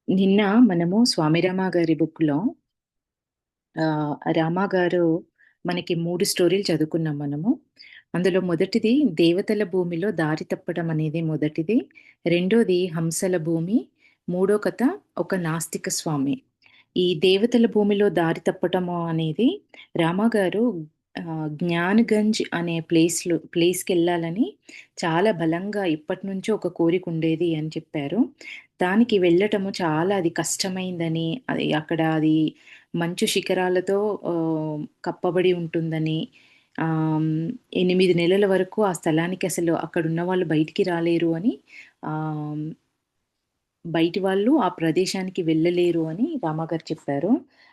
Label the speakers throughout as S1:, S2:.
S1: నిన్న మనము 'స్వామి రామ' గారి బుక్‌లో రామ గారు మనకి 3 స్టోరీలు చదువుకున్నాం మనము. అందులో మొదటిది 'దేవతల భూమిలో దారి తప్పడం' అనేది మొదటిది. రెండోది 'హంసల భూమి'. మూడో కథ 'ఒక నాస్తిక స్వామి'. ఈ 'దేవతల భూమిలో దారి తప్పటము' అనేది రామ గారు జ్ఞానగంజ్ అనే ప్లేస్‌కెళ్ళాలని చాలా బలంగా ఎప్పటినుంచో ఒక కోరికుండేది అని చెప్పారు. దానికి వెళ్ళటము చాలా అది కష్టమైందని, అది మంచు శిఖరాలతో కప్పబడి ఉంటుందని, ఆహ్, 8 నెలల వరకు ఆ స్థలానికి అసలు అక్కడున్న వాళ్ళు బయటికి రాలేరు అని, ఆహ్, బయటి వాళ్ళు ఆ ప్రదేశానికి వెళ్ళలేరు అని రామాగారు చెప్పారు.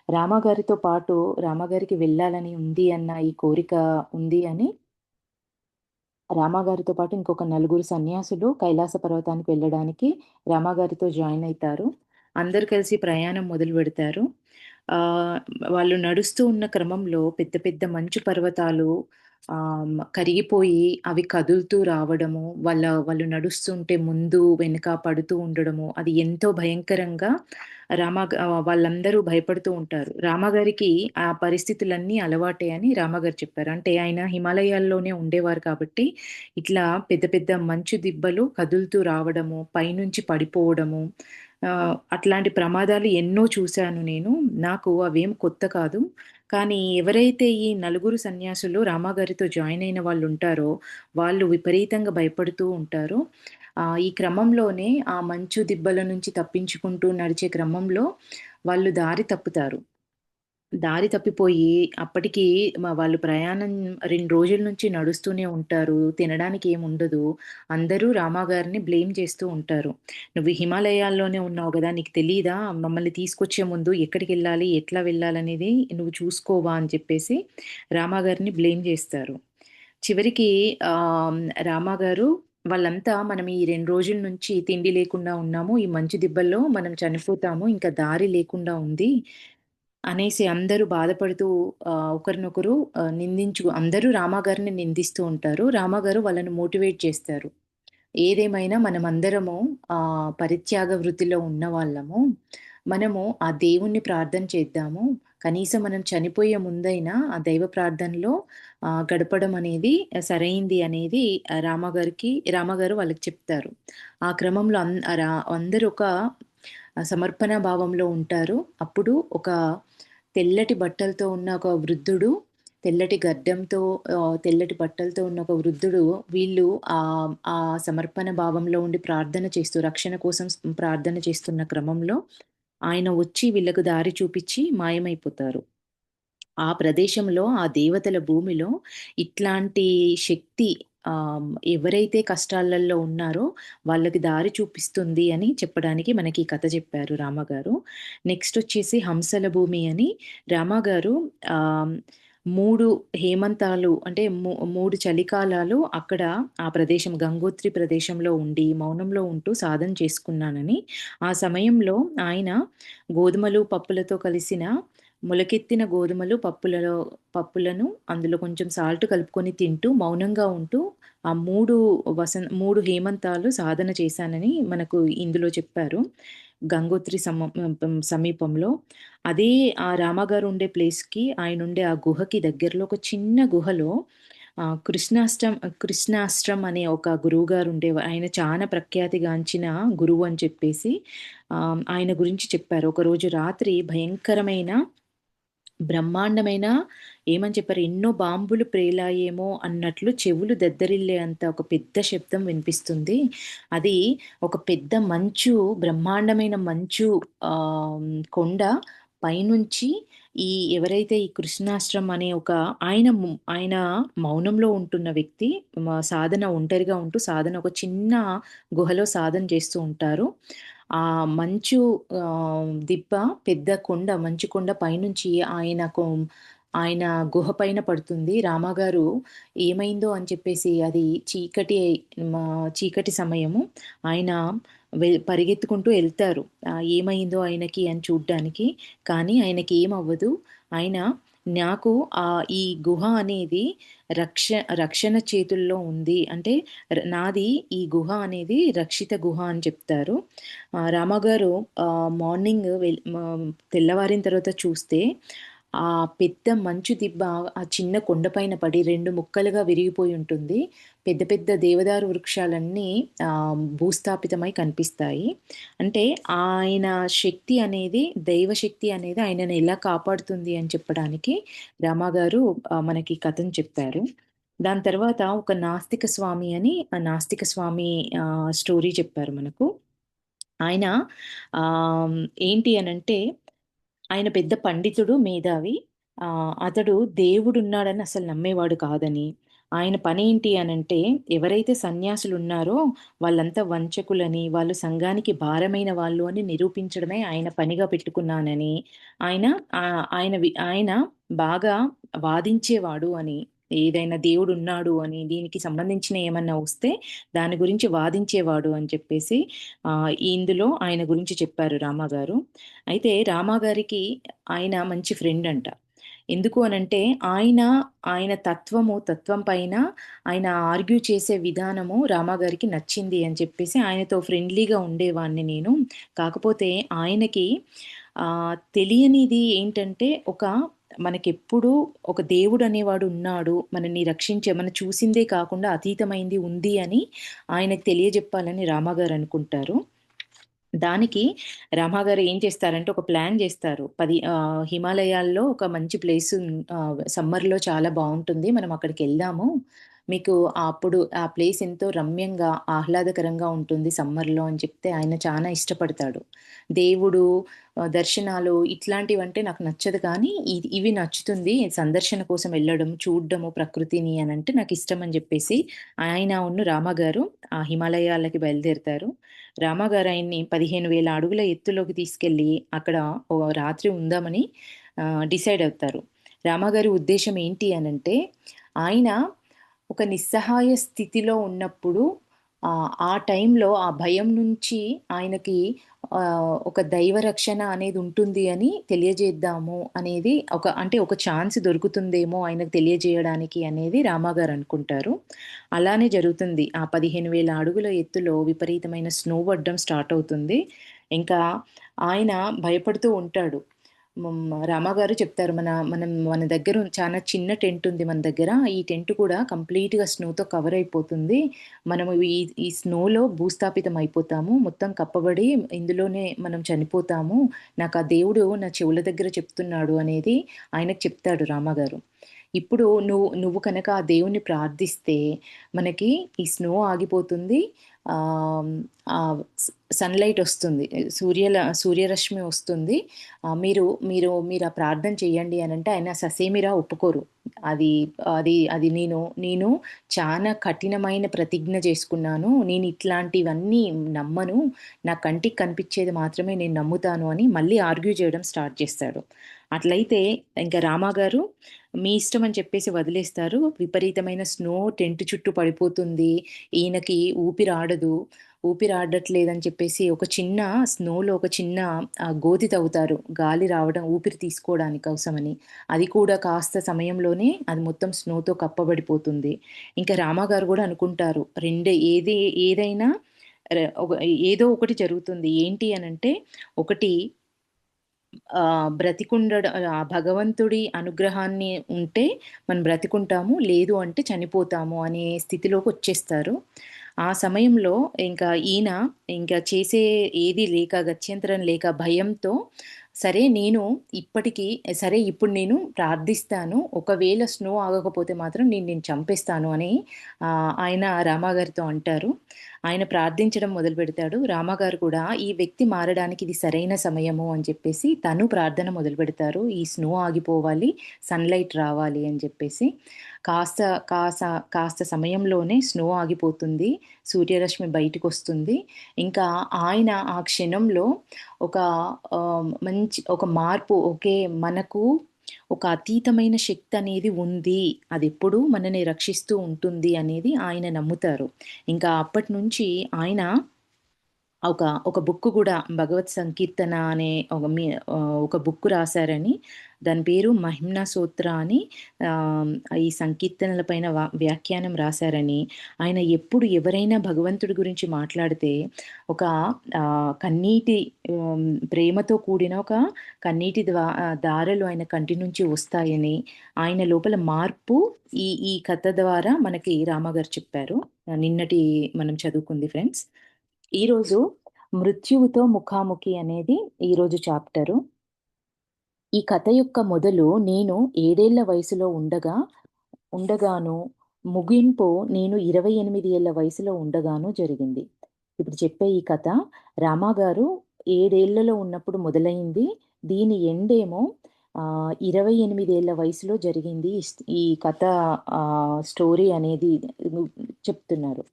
S1: రామాగారితో పాటు రామాగారికి వెళ్ళాలని ఉంది అన్న ఈ కోరిక ఉంది అని రామాగారితో పాటు ఇంకొక నలుగురు సన్యాసులు కైలాస పర్వతానికి వెళ్ళడానికి రామాగారితో జాయిన్ అయితారు. అందరూ కలిసి ప్రయాణం మొదలుపెడతారు. ఆహ్, వాళ్ళు నడుస్తూ ఉన్న క్రమంలో పెద్ద పెద్ద మంచు పర్వతాలు కరిగిపోయి అవి కదులుతూ రావడము, వాళ్ళు నడుస్తుంటే ముందు, వెనక పడుతూ ఉండడము, అది ఎంతో భయంకరంగా వాళ్ళందరూ భయపడుతూ ఉంటారు. రామగారికి ఆ పరిస్థితులన్నీ అలవాటే అని రామగారు చెప్పారు. అంటే ఆయన హిమాలయాల్లోనే ఉండేవారు కాబట్టి, ఇట్లా పెద్ద పెద్ద మంచు దిబ్బలు కదులుతూ రావడము, పైనుంచి పడిపోవడము, అట్లాంటి ప్రమాదాలు ఎన్నో చూశాను నేను. నాకు అవేం కొత్త కాదు. కానీ ఎవరైతే ఈ నలుగురు సన్యాసులు రామగారితో జాయిన్ అయిన వాళ్ళుంటారో, వాళ్ళు విపరీతంగా భయపడుతూ ఉంటారు. ఈ క్రమంలోనే ఆ మంచు దిబ్బల నుంచి తప్పించుకుంటూ నడిచే క్రమంలో వాళ్ళు దారి తప్పుతారు. దారి తప్పిపోయి అప్పటికి వాళ్ళు ప్రయాణం 2 రోజుల నుంచి నడుస్తూనే ఉంటారు. తినడానికి ఏముండదు. అందరూ రామాగారిని బ్లేమ్ చేస్తూ ఉంటారు. "నువ్వు హిమాలయాల్లోనే ఉన్నావు గదా! నీకు తెలీదా? మమ్మల్ని తీసుకొచ్చే ముందు ఎక్కడికెళ్ళాలి? ఎట్లా వెళ్ళాలనేది నువ్వు చూసుకోవా?" అని చెప్పేసి రామాగారిని బ్లేమ్ చేస్తారు. చివరికి ఆహ్, రామాగారు వాళ్ళంతా మనం ఈ 2 రోజుల నుంచి తిండి లేకుండా ఉన్నాము. ఈ మంచు దిబ్బల్లో మనం చనిపోతాము. ఇంకా దారి లేకుండా ఉంది అనేసి అందరూ బాధపడుతూ ఒకరినొకరు అందరూ రామాగారిని నిందిస్తూ ఉంటారు. రామాగారు వాళ్ళని మోటివేట్ చేస్తారు. ఏదేమైనా మనమందరము పరిత్యాగ వృత్తిలో ఉన్నవాళ్ళము. మనము ఆ దేవుణ్ణి ప్రార్థన చేద్దాము. కనీసం మనం చనిపోయే ముందైనా ఆ దైవ ప్రార్థనలో గడపడం అనేది సరైంది అనేది రామగారు వాళ్ళకి చెప్తారు. ఆ క్రమంలో అందరూ ఒక సమర్పణ భావంలో ఉంటారు. అప్పుడు ఒక తెల్లటి బట్టలతో ఉన్న ఒక వృద్ధుడు, తెల్లటి గడ్డంతో తెల్లటి బట్టలతో ఉన్న ఒక వృద్ధుడు వీళ్ళు ఆ సమర్పణ భావంలో ఉండి ప్రార్థన చేస్తూ రక్షణ కోసం ప్రార్థన చేస్తున్న క్రమంలో ఆయన వచ్చి వీళ్ళకు దారి చూపిచ్చి మాయమైపోతారు. ఆ ప్రదేశంలో, ఆ దేవతల భూమిలో ఇట్లాంటి శక్తి ఎవరైతే కష్టాలలో ఉన్నారో వాళ్ళకి దారి చూపిస్తుంది అని చెప్పడానికి మనకి ఈ కథ చెప్పారు రామగారు. నెక్స్టొచ్చేసి హంసల భూమి అని రామగారు ఆహ్, 3 హేమంతాలు అంటే 3 చలికాలాలు అక్కడ ఆ ప్రదేశం గంగోత్రి ప్రదేశంలో ఉండి, మౌనంలో ఉంటూ సాధన చేసుకున్నానని, ఆ సమయంలో ఆయన గోధుమలు, పప్పులతో కలిసిన మొలకెత్తిన గోధుమలు, పప్పులను అందులో కొంచెం సాల్ట్ కలుపుకొని తింటూ, మౌనంగా ఉంటూ, ఆ 3 హేమంతాలు సాధన చేశానని మనకు ఇందులో చెప్పారు. గంగోత్రి సమీపంలో. అదే ఆ రామగారు ఉండే ప్లేస్‌కి ఆయనుండే ఆ గుహకి దగ్గరలో ఒక చిన్న గుహలో కృష్ణాష్టం అనే ఒక గురువుగారు ఆయన చాలా ప్రఖ్యాతిగాంచిన గురువు అని చెప్పేసి ఆయన గురించి చెప్పారు. ఒకరోజు రాత్రి భయంకరమైన బ్రహ్మాండమైన ఏమని చెప్పారు, ఎన్నో బాంబులు ప్రేలాయేమో అన్నట్లు చెవులు దద్దరిల్లే అంత ఒక పెద్ద శబ్దం వినిపిస్తుంది. అది ఒక పెద్ద బ్రహ్మాండమైన మంచు కొండ పైనుంచి ఎవరైతే ఈ కృష్ణాశ్రమ్ అనే ఒక ఆయన మౌనంలో ఉంటున్న వ్యక్తి ఒంటరిగా ఉంటూ సాధన ఒక చిన్న గుహలో సాధన చేస్తూ ఉంటారు. ఆ మంచు దిబ్బ పెద్ద కొండ, మంచు కొండ పైనుంచి ఆయన గుహ పైన పడుతుంది. రామగారు ఏమైందో అని చెప్పేసి అది చీకటి సమయము. ఆయన పరిగెత్తుకుంటూ ఎళ్తారు. ఏమైందో ఆయనకి అని చూడ్డానికి. కానీ ఆయనకి ఏమవ్వదు. ఆయన నాకు ఈ గుహ అనేది రక్ష రక్షణ చేతుల్లో ఉంది. అంటే నాది ఈ గుహ అనేది రక్షిత గుహ అని చెప్తారు. రామగారు మార్నింగ్ తెల్లవారిన తర్వాత చూస్తే ఆ పెద్ద మంచు దిబ్బ ఆ చిన్న కొండపైన పడి 2 ముక్కలుగా విరిగిపోయి ఉంటుంది. పెద్ద పెద్ద దేవదారు వృక్షాలన్నీ భూస్థాపితమై కనిపిస్తాయి. అంటే ఆయన శక్తి అనేది, దైవశక్తి అనేది ఆయనను ఎలా కాపాడుతుంది అని చెప్పడానికి రామాగారు మనకి కథను చెప్పారు. దాని తర్వాత ఒక నాస్తిక స్వామి అని, ఆ నాస్తిక స్వామి స్టోరీ చెప్పారు మనకు. ఆయన ఆహ్, ఏంటి అనంటే ఆయన పెద్ద పండితుడు, మేధావి. అతడు దేవుడున్నాడని అసలు నమ్మేవాడు కాదని, ఆయన పనేంటి అనంటే, ఎవరైతే సన్యాసులున్నారో వాళ్ళంతా వంచకులని, వాళ్ళు సంఘానికి భారమైన వాళ్ళు అని నిరూపించడమే ఆయన పనిగా పెట్టుకున్నానని, ఆయన ఆయన బాగా వాదించేవాడు అని, ఏదైనా దేవుడున్నాడు అని, దీనికి సంబంధించిన ఏమన్నా వస్తే దాని గురించి వాదించేవాడు అని చెప్పేసి ఇందులో ఆయన గురించి చెప్పారు రామాగారు. అయితే రామాగారికి ఆయన మంచి ఫ్రెండ్ అంట. ఎందుకు అనంటే ఆయన, ఆయన తత్వం పైన ఆయన ఆర్గ్యూ చేసే విధానము రామాగారికి నచ్చింది అని చెప్పేసి ఆయనతో ఫ్రెండ్లీగా ఉండేవాడిని నేను. కాకపోతే ఆయనకి తెలియనిది ఏంటంటే మనకెప్పుడూ ఒక దేవుడు అనేవాడు ఉన్నాడు. మనల్ని రక్షించే మనం చూసిందే కాకుండా అతీతమైంది ఉంది అని ఆయనకు తెలియజెప్పాలని రామాగారు అనుకుంటారు. దానికి రామాగారు ఏం చేస్తారంటే ఒక ప్లాన్ జేస్తారు. హిమాలయాల్లో ఒక మంచి ప్లేసు సమ్మర్‌లో చాలా బావుంటుంది. మనం అక్కడికెళ్దాము. మీకు అప్పుడు ఆ ప్లేస్ ఎంతో రమ్యంగా, ఆహ్లాదకరంగా ఉంటుంది సమ్మర్‌లో అని చెప్తే ఆయన చానా ఇష్టపడతాడు. దేవుడు దర్శనాలు ఇట్లాంటివంటే నాకు నచ్చదు కానీ ఇవి నచ్చుతుంది. సందర్శన కోసం వెళ్ళడం, చూడడము ప్రకృతిని అనంటే నాకిష్టమని జెప్పేసి రామాగారు ఆ హిమాలయాలకి బయలుదేరుతారు. రామాగారు ఆయన్ని 15,000 అడుగుల ఎత్తులోకి తీసుకెళ్ళి అక్కడ ఓ రాత్రి ఉందామని డిసైడ్ అవుతారు. రామాగారి ఉద్దేశ్యం ఏంటి అనంటే, ఆయన ఒక నిస్సహాయ స్థితిలో ఉన్నప్పుడు ఆ టైంలో ఆ భయం నుంచి ఆయనకి ఒక దైవ రక్షణ అనేది ఉంటుంది అని తెలియజేద్దాము అనేది అంటే ఒక ఛాన్స్ దొరుకుతుందేమో ఆయనకు తెలియజేయడానికి అనేది రామాగారు అనుకుంటారు. అలానే జరుగుతుంది. ఆ 15,000 అడుగుల ఎత్తులో విపరీతమైన స్నో పడడం స్టార్ట్ అవుతుంది. ఇంకా ఆయన భయపడుతూ ఉంటాడు. రామాగారు చెప్తారు. మన దగ్గర చాలా చిన్న టెంట్ ఉంది మన దగ్గర. ఈ టెంట్ కూడా కంప్లీట్‌గా స్నోతో కవర్ అయిపోతుంది. మనము ఈ స్నోలో భూస్థాపితం అయిపోతాము. మొత్తం కప్పబడి ఇందులోనే మనం చనిపోతాము. నాకు ఆ దేవుడు నా చెవుల దగ్గర చెప్తున్నాడు అనేది ఆయనకు చెప్తాడు రామాగారు. ఇప్పుడు నువ్వు కనుక ఆ దేవుడిని ప్రార్థిస్తే మనకి ఈ స్నో ఆగిపోతుంది. ఆహ్, ఆహ్, సన్‌లైట్ ఒస్తుంది. సూర్యరశ్మి వస్తుంది. మీరు ఆ ప్రార్థన చేయండి అనంటే ఆయన ససేమిరా ఒప్పుకోరు. అది అది నేను చానా కఠినమైన ప్రతిజ్ఞ చేసుకున్నాను. నేను ఇట్లాంటివన్నీ నమ్మను. నా కంటికి కనిపిచ్చేది మాత్రమే నేను నమ్ముతాను అని మళ్ళీ ఆర్గ్యూ చేయడం స్టార్ట్ చేస్తాడు. అట్లయితే ఇంక రామాగారు మీ ఇష్టం అని చెప్పేసి వదిలేస్తారు. విపరీతమైన స్నో టెంట్ చుట్టూ పడిపోతుంది. ఈయనకి ఊపిరాడదు. ఊపిరాడట్లేదని చెప్పేసి ఒక చిన్న స్నోలో ఒక చిన్న గోతి తవ్వుతారు. గాలి రావడం ఊపిరి తీసుకోవడానికి కోసమని. అది కూడా కాస్త సమయంలోనే అది మొత్తం స్నోతో కప్పబడిపోతుంది. ఇంకా రామాగారు గూడా అనుకుంటారు. ఏదైనా ర ఒక ఏదో ఒకటి జరుగుతుంది. ఏంటి అనంటే ఒకటి ఆ భగవంతుడి అనుగ్రహాన్ని ఉంటే మనం బ్రతికుంటాము. లేదు అంటే చనిపోతాము అనే స్థితిలోకొచ్చేస్తారు. ఆ సమయంలో ఇంకా ఈయన ఇంకా చేసే ఏది లేక గత్యంతరం లేక భయంతో సరే నేను ఇప్పుడు నేను ప్రార్థిస్తాను. ఒకవేళ స్నో ఆగకపోతే మాత్రం నేను చంపేస్తాను అని ఆయన రామాగారితో అంటారు. ఆయన ప్రార్థించడం మొదలుపెడతాడు. రామాగారు కూడా ఈ వ్యక్తి మారడానికి ఇది సరైన సమయము అని చెప్పేసి తను ప్రార్థన మొదలుపెడతారు. ఈ స్నో ఆగిపోవాలి, సన్‌లైట్ రావాలి అని చెప్పేసి. కాస్త కాస కాస్త సమయంలోనే స్నో ఆగిపోతుంది. సూర్యరశ్మి బయటికొస్తుంది. ఇంకా ఆయన ఆ క్షణంలో ఒక ఒక మార్పు ఓకే. మనకు ఒక అతీతమైన శక్తి అనేది ఉంది. అదెప్పుడూ మనని రక్షిస్తూ ఉంటుంది అనేది ఆయన నమ్ముతారు. ఇంకా అప్పటినుంచి ఆయన ఒక ఒక బుక్ గూడా 'భగవత్ సంకీర్తన' అనే ఒక బుక్ రాశారని, దాని పేరు 'మహిమ్నా సూత్ర' అని ఆహ్, ఈ సంకీర్తనల పైన వ్యాఖ్యానం రాశారని, ఆయన ఎప్పుడు ఎవరైనా భగవంతుడి గురించి మాట్లాడితే ఒక కన్నీటి ప్రేమతో కూడిన ఒక కన్నీటి ధారలు ఆయన కంటి నుంచి వస్తాయని, ఆయన లోపల మార్పు ఈ కథ ద్వారా మనకి రామగారు చెప్పారు. నిన్నటి మనం చదువుకుంది ఫ్రెండ్స్. ఈరోజు 'మృత్యువుతో ముఖాముఖి' అనేది ఈరోజు చాప్టరు. ఈ కథ యొక్క మొదలు నేను 7 ఏళ్ల వయసులో ఉండగాను, ముగింపు నేను 28 ఏళ్ల వయసులో ఉండగాను జరిగింది. ఇప్పుడు చెప్పే ఈ కథ రామాగారు 7 ఏళ్లలో ఉన్నప్పుడు మొదలైంది. దీని ఎండేమో 28 ఏళ్ల వయసులో జరిగింది. ఈ కథ స్టోరీ అనేది చెప్తున్నారు.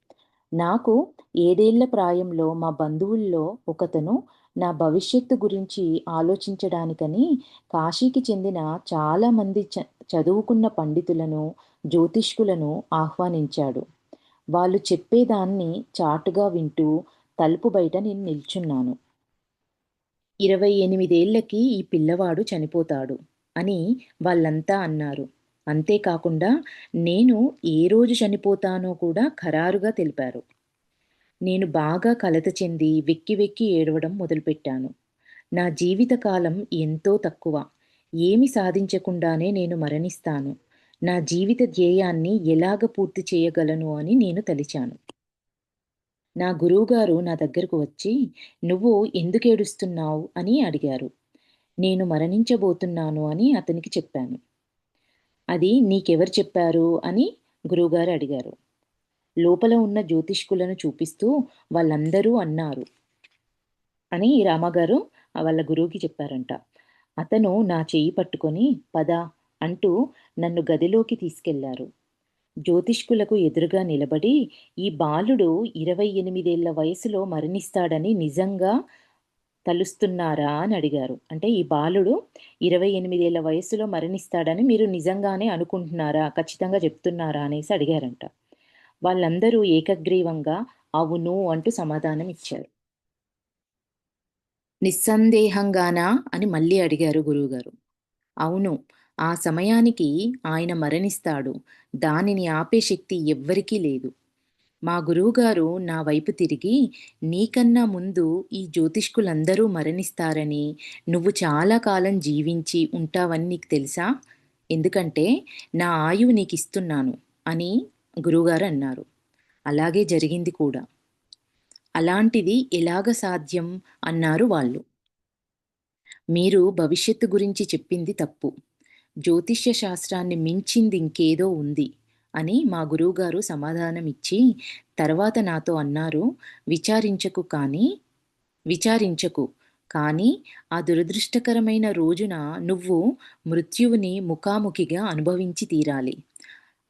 S1: నాకు 7 ఏళ్ల ప్రాయంలో మా బంధువుల్లో ఒకతను నా భవిష్యత్తు గురించి ఆలోచించడానికని కాశీకి చెందిన చాలామంది చదువుకున్న పండితులను, జ్యోతిష్కులను ఆహ్వానించాడు. వాళ్ళు చెప్పేదాన్ని చాటుగా వింటూ తలుపు బయట నేను నిల్చున్నాను. 28 ఏళ్లకి ఈ పిల్లవాడు చనిపోతాడు అని వాళ్ళంతా అన్నారు. అంతేకాకుండా నేను ఏ రోజు చనిపోతానో కూడా ఖరారుగా తెలిపారు. నేను బాగా కలత చెంది వెక్కి వెక్కి ఏడవడం మొదలుపెట్టాను. నా జీవితకాలం ఎంతో తక్కువ. ఏమి సాధించకుండానే నేను మరణిస్తాను. నా జీవిత ధ్యేయాన్ని ఎలాగ పూర్తి చేయగలను అని నేను తలిచాను. నా గురువుగారు నా దగ్గరకు వచ్చి, "నువ్వు ఎందుకేడుస్తున్నావు?" అని అడిగారు. నేను మరణించబోతున్నాను అని అతనికి చెప్పాను. "అది నీకెవరు చెప్పారు?" అని గురువుగారు అడిగారు. లోపల ఉన్న జ్యోతిష్కులను చూపిస్తూ వాళ్ళందరూ అన్నారు అని రామగారు వాళ్ళ గురువుకి చెప్పారంట. అతను నా చెయ్యి పట్టుకొని పద అంటూ నన్ను గదిలోకి తీసుకెళ్లారు. జ్యోతిష్కులకు ఎదురుగా నిలబడి ఈ బాలుడు 28 ఏళ్ల వయసులో మరణిస్తాడని నిజంగా తలుస్తున్నారా అని అడిగారు. అంటే ఈ బాలుడు 28 ఏళ్ల వయస్సులో మరణిస్తాడని మీరు నిజంగానే అనుకుంటున్నారా? ఖచ్చితంగా చెప్తున్నారా? అనేసి అడిగారంట. వాళ్ళందరూ ఏకగ్రీవంగా అవును అంటూ సమాధానం ఇచ్చారు. నిస్సందేహంగానా అని మళ్ళీ అడిగారు గురువుగారు. అవును. ఆ సమయానికి ఆయన మరణిస్తాడు. దానిని ఆపే శక్తి ఎవ్వరికీ లేదు. మా గురువుగారు నా వైపు తిరిగి, నీకన్నా ముందు ఈ జ్యోతిష్కులందరూ మరణిస్తారని, నువ్వు చాలా కాలం జీవించి ఉంటావని నీకు తెలుసా? ఎందుకంటే నా ఆయువు నీకిస్తున్నాను అని గురువుగారు అన్నారు. అలాగే జరిగింది కూడా. అలాంటిది ఎలాగ సాధ్యం అన్నారు వాళ్ళు. మీరు భవిష్యత్తు గురించి చెప్పింది తప్పు. జ్యోతిష్య శాస్త్రాన్ని మించింది ఇంకేదో ఉంది అని మా గురువుగారు సమాధానమిచ్చి తర్వాత నాతో అన్నారు, విచారించకు కానీ విచారించకు కానీ ఆ దురదృష్టకరమైన రోజున నువ్వు మృత్యువుని ముఖాముఖిగా అనుభవించి తీరాలి.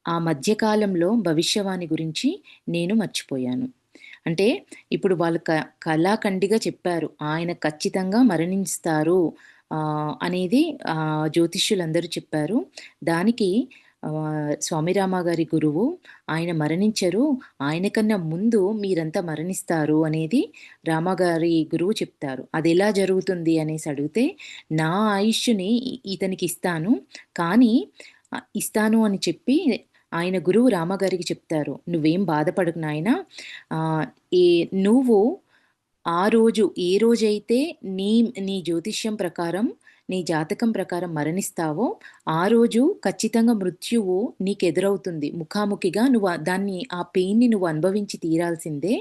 S1: ఆ మధ్యకాలంలో భవిష్యవాణి గురించి నేను మర్చిపోయాను. అంటే ఇప్పుడు వాళ్ళు కళాఖండిగా చెప్పారు. ఆయన ఖచ్చితంగా మరణిస్తారు అనేది జ్యోతిష్యులందరూ చెప్పారు. దానికి స్వామి రామ గారి గురువు ఆయన మరణించరు. ఆయన కన్నా ముందు మీరంతా మరణిస్తారు అనేది రామగారి గురువు చెప్తారు. అదెలా జరుగుతుంది అనేసి అడిగితే, నా ఆయుష్షుని ఇతనికి ఇస్తాను. కానీ ఇస్తాను అని చెప్పి ఆయన గురువు రామగారికి చెప్తారు. "నువ్వేం బాధపడకు నాయనా. ఆహ్, ఏ నువ్వు ఆ రోజు ఏ రోజైతే నీ నీ జ్యోతిష్యం ప్రకారం, నీ జాతకం ప్రకారం మరణిస్తావో, ఆ రోజు ఖచ్చితంగా మృత్యువు నీకెదురవుతుంది. ముఖాముఖిగా నువ్వు ఆ పెయిన్‌ని నువ్వు అనుభవించి తీరాల్సిందే.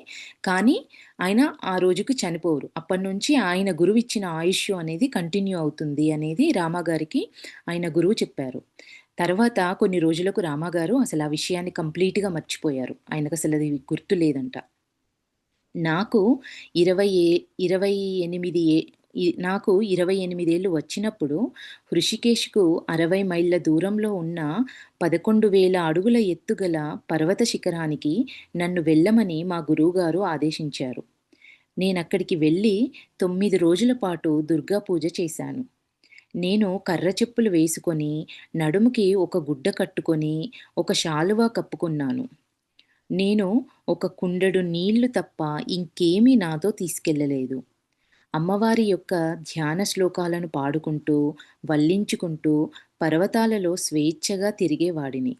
S1: కానీ ఆయన ఆ రోజుకి చనిపోరు. అప్పటినుంచి ఆయన గురువిచ్చిన ఆయుష్షు అనేది కంటిన్యూ అవుతుంది" అనేది రామగారికి ఆయన గురువు చెప్పారు. తర్వాత కొన్ని రోజులకు రామగారు అసలు ఆ విషయాన్ని కంప్లీట్‌గా మర్చిపోయారు. ఆయనకసలది గుర్తు లేదంట. నాకు 20 28 నాకు 28 ఏళ్ళు వచ్చినప్పుడు హృషికేశ్‌కు 60 మైళ్ళ దూరంలో ఉన్న 11,000 అడుగుల ఎత్తుగల పర్వత శిఖరానికి నన్ను వెళ్ళమని మా గురువుగారు ఆదేశించారు. నేనక్కడికి వెళ్ళి 9 రోజుల పాటు దుర్గా పూజ చేశాను. నేను కర్ర చెప్పులు వేసుకొని, నడుముకి ఒక గుడ్డ కట్టుకొని, ఒక శాలువా కప్పుకున్నాను. నేను ఒక కుండెడు నీళ్లు తప్ప ఇంకేమీ నాతో తీసుకెళ్ళలేదు. అమ్మవారి యొక్క ధ్యాన శ్లోకాలను పాడుకుంటూ, వల్లించుకుంటూ పర్వతాలలో స్వేచ్ఛగా తిరిగేవాడిని.